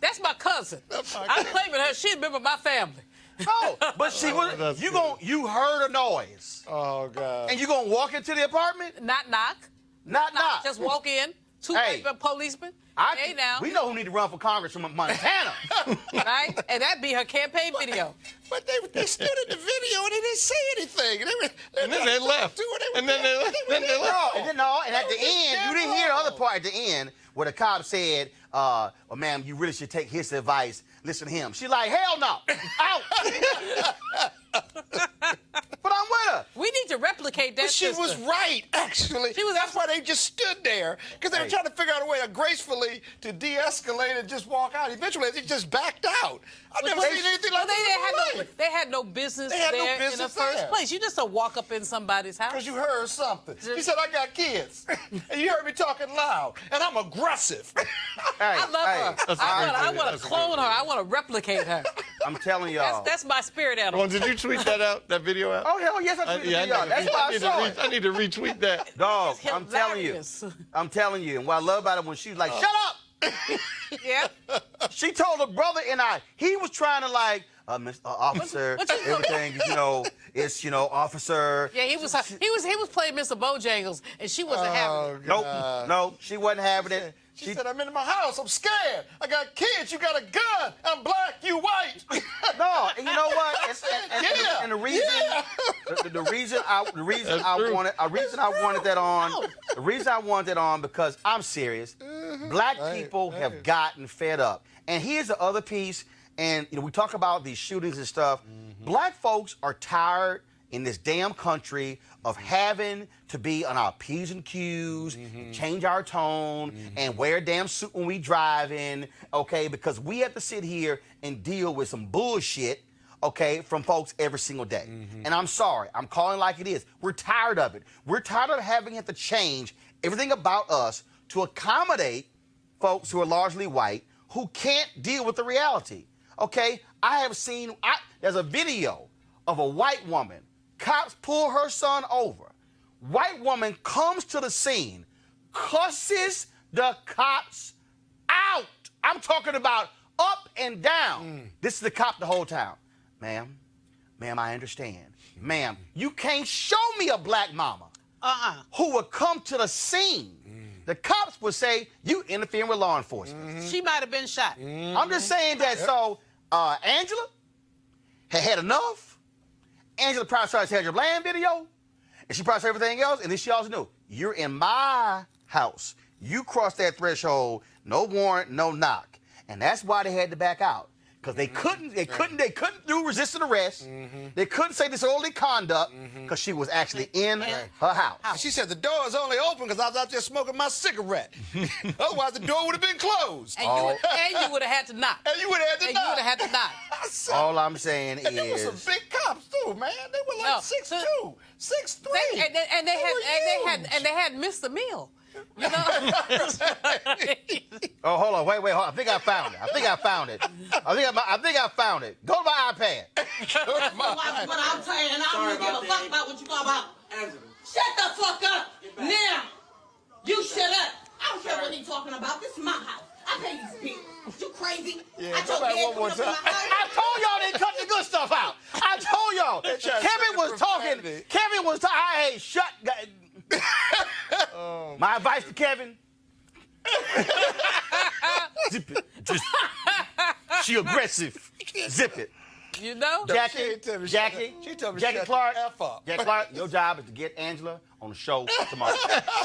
That's my cousin. I'm claiming her. She's a member of my family. No, but she was. You heard a noise. Oh, God. And you gonna walk into the apartment? Not knock. Not. Just walk in. Two Hey. white policemen. Hey, now. We know who need to run for Congress from Montana. Right? And that'd be her campaign video. But they stood in the video and they didn't say anything. And then they left. And then they left. And at the end, you didn't hear the other part at the end where the cop said, well, ma'am, you really should take his advice. Listen to him. She's like, hell no. Out. But I'm with her. We need to replicate that. But she sister. was right, actually. That's why they just stood there, because they were trying to figure out a way to gracefully to de-escalate and just walk out. Eventually, they just backed out. I've never seen anything like that. They had no business They had no there in the business first there. place. You just don't walk up in somebody's house. Because you heard something. She said, I got kids. And you heard me talking loud. And I'm aggressive. I love her. I want to clone her. I want to replicate her. I'm telling y'all. That's my spirit animal. Well, did you tweet that out, that video out? Oh, hell yes, I tweeted the video out. That's why I saw it. I need to retweet that. Dog, I'm telling you. I'm telling you. And what I love about it when she was like, shut up. Yeah. She told her brother and he was trying to like, Mr. Officer, everything, it's, officer. Yeah, he was playing Mr. Bojangles, and she wasn't having it. Nope, she wasn't having it. She said, I'm in my house. I'm scared. I got kids. You got a gun. I'm black. You white. No, and you know what? And the reason I wanted that on because I'm serious. Black people have gotten fed up. And here's the other piece. And we talk about these shootings and stuff. Black folks are tired in this damn country of having to be on our P's and Q's, change our tone, and wear a damn suit when we drive in, okay? Because we have to sit here and deal with some bullshit, okay, from folks every single day. And I'm sorry, I'm calling like it is. We're tired of it. We're tired of having to change everything about us to accommodate folks who are largely white who can't deal with the reality, okay? There's a video of a white woman. Cops pull her son over. White woman comes to the scene, cusses the cops out. I'm talking about up and down. This is the cop the whole time. Ma'am, I understand. Ma'am, you can't show me a black mama who would come to the scene. The cops would say, you interfering with law enforcement. She might have been shot. I'm just saying that, so Angela had enough. Angela probably saw Hedge of Land video, and she probably saw everything else, and then she also knew, you're in my house. You crossed that threshold, no warrant, no knock. And that's why they had to back out. Because they couldn't do resisting arrest. They couldn't say disorderly conduct because she was actually in her house. She said the door is only open because I was out there smoking my cigarette. Otherwise, the door would have been closed. And you would have had to knock. All I'm saying and there were some big cops too, man. They were like 6'2", 6'3". And they had missed the meal. Oh, hold on. Wait. Hold on. I think I found it. I think I found it. Go to my iPad. What I'm saying, I don't give a fuck about what you talking about. Shut the fuck up. Now, you shut up. I don't care what they talking about. This is my house. I pay these bills. You crazy? Yeah, I told you one more time. I told y'all they cut the good stuff out. I told y'all. Kevin was talking. Hey, shut. My advice to Kevin. Zip it. She aggressive. Zip it. Jackie Clark, your job is to get Angela on the show tomorrow.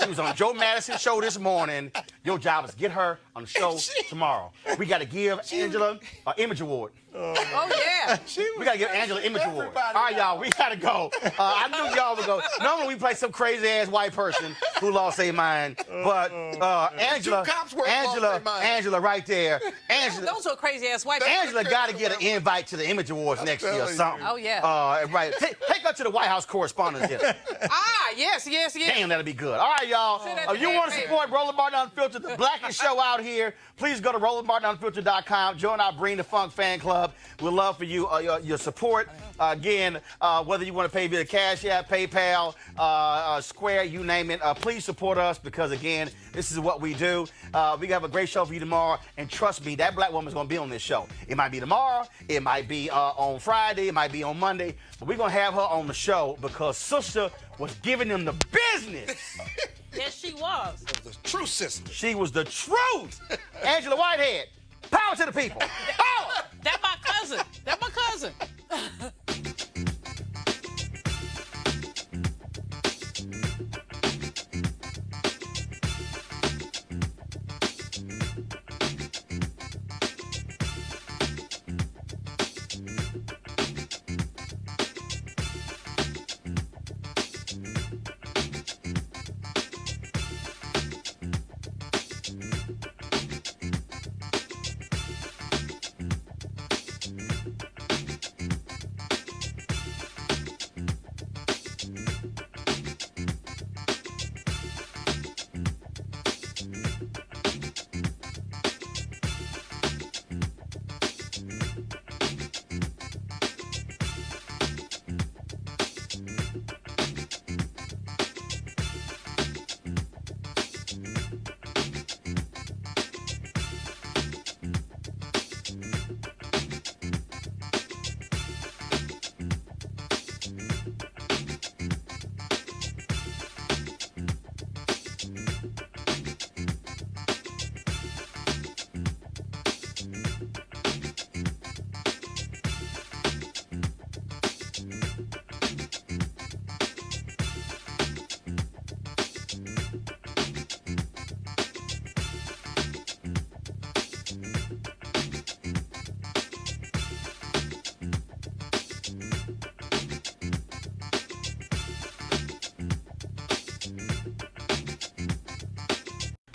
She was on Joe Madison's show this morning. Your job is to get her on the show tomorrow. We got to give Angela an Image Award. Oh, yeah. We got to give Angela Image Award. All right, y'all, we got to go. I knew y'all would go. Normally we play some crazy-ass white person who lost their mind. But Angela right there. Angela, Those are crazy-ass white people. Angela got to get an invite to the Image Awards next year or something. Oh, yeah. Right. Take her to the White House Correspondents' Dinner. Yes. Damn, that'll be good. All right, y'all. If you want to support Roland Martin Unfiltered, the blackest show out here, please go to RolandMartinUnfiltered.com. Join our Bring the Funk fan club. We'd love for you your support. Again, whether you want to pay via Cash App, PayPal, Square, you name it, please support us because, again, this is what we do. We have a great show for you tomorrow. And trust me, that black woman's going to be on this show. It might be tomorrow. It might be on Friday. It might be on Monday. But we're going to have her on the show because sister was giving them the business. Yes, she was. The true sister. She was the truth. Angela Whitehead, power to the people. Power! That's my cousin. That's my cousin.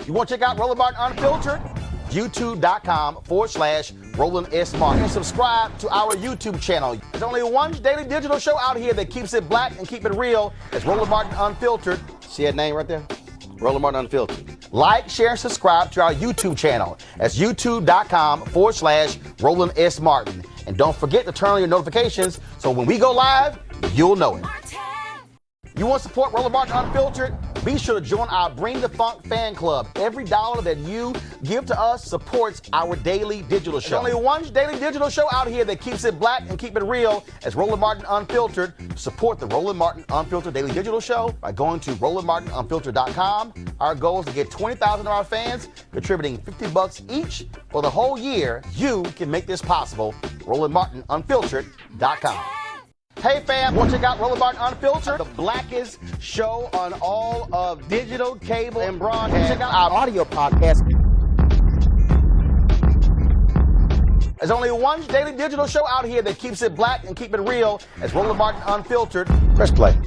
You want to check out Roland Martin Unfiltered? YouTube.com/Roland S. Martin. And subscribe to our YouTube channel. There's only one daily digital show out here that keeps it black and keep it real. It's Roland Martin Unfiltered. See that name right there? Roland Martin Unfiltered. Like, share, and subscribe to our YouTube channel. That's YouTube.com/Roland S. Martin. And don't forget to turn on your notifications so when we go live, you'll know it. You want to support Roland Martin Unfiltered? Be sure to join our Bring the Funk fan club. Every dollar that you give to us supports our daily digital show. There's only one daily digital show out here that keeps it black and keep it real. It's Roland Martin Unfiltered. Support the Roland Martin Unfiltered daily digital show by going to RolandMartinUnfiltered.com. Our goal is to get 20,000 of our fans contributing $50 each for the whole year. You can make this possible. RolandMartinUnfiltered.com. Hey fam, want to check out Roland Martin Unfiltered? The blackest show on all of digital, cable, and broadcast. Check out our audio podcast. There's only one daily digital show out here that keeps it black and keep it real. It's Roland Martin Unfiltered. Press play.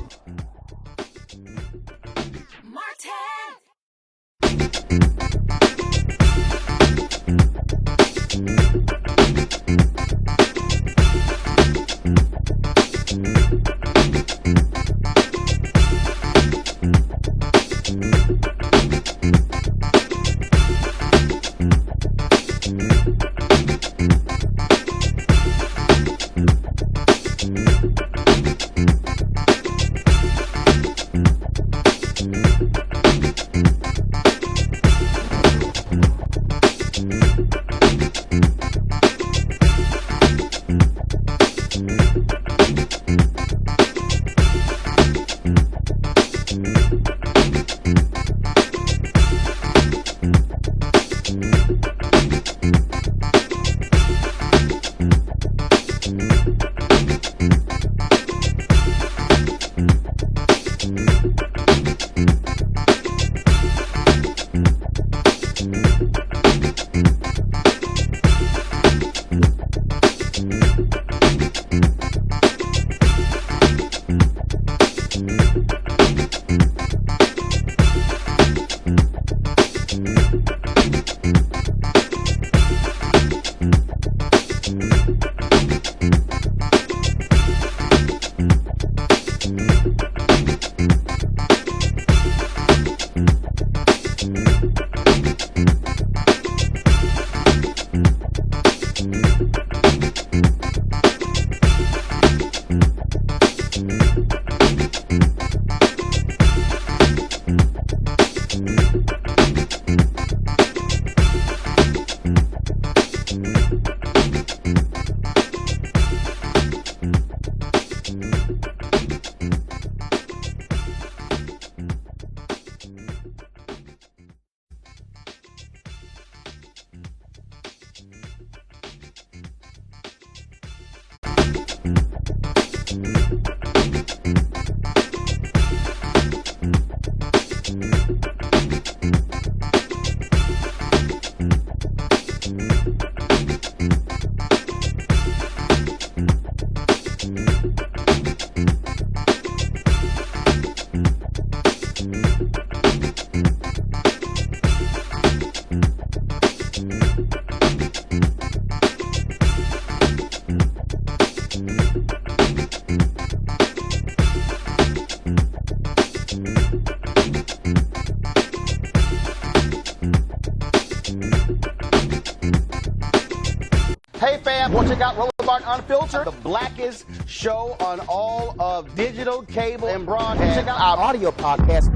Hey fam, want to check out Roland Barr Unfiltered, the blackest show on all of digital, cable, and broadcast. Check out our audio podcast.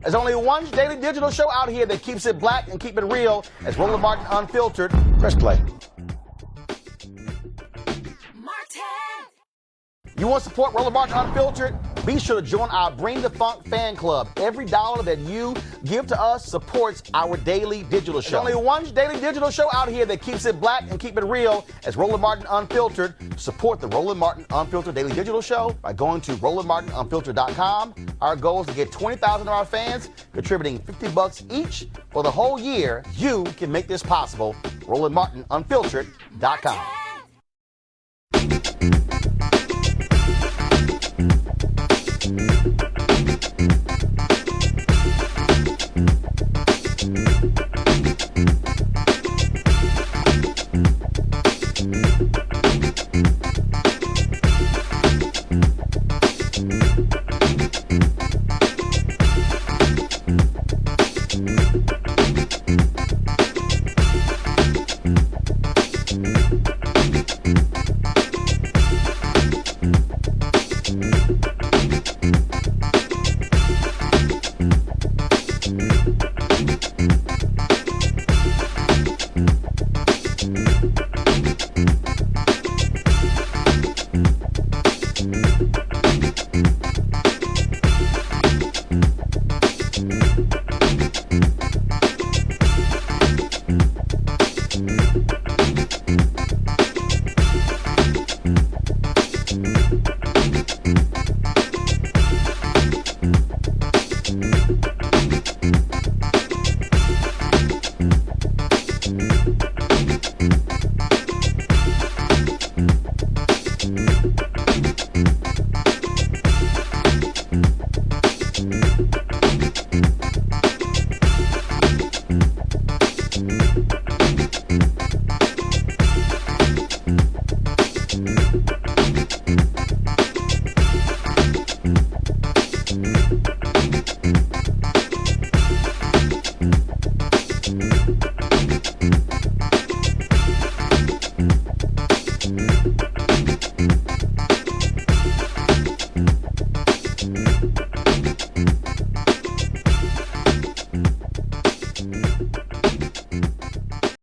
There's only one daily digital show out here that keeps it black and keep it real. It's Roland Barr Unfiltered. Press play. You want to support Roland Barr Unfiltered? Be sure to join our Bring the Funk fan club. Every dollar that you give to us supports our daily digital show. There's only one daily digital show out here that keeps it black and keep it real. It's Roland Martin Unfiltered. Support the Roland Martin Unfiltered daily digital show by going to RolandMartinUnfiltered.com. Our goal is to get 20,000 of our fans contributing $50 each for the whole year. You can make this possible. RolandMartinUnfiltered.com.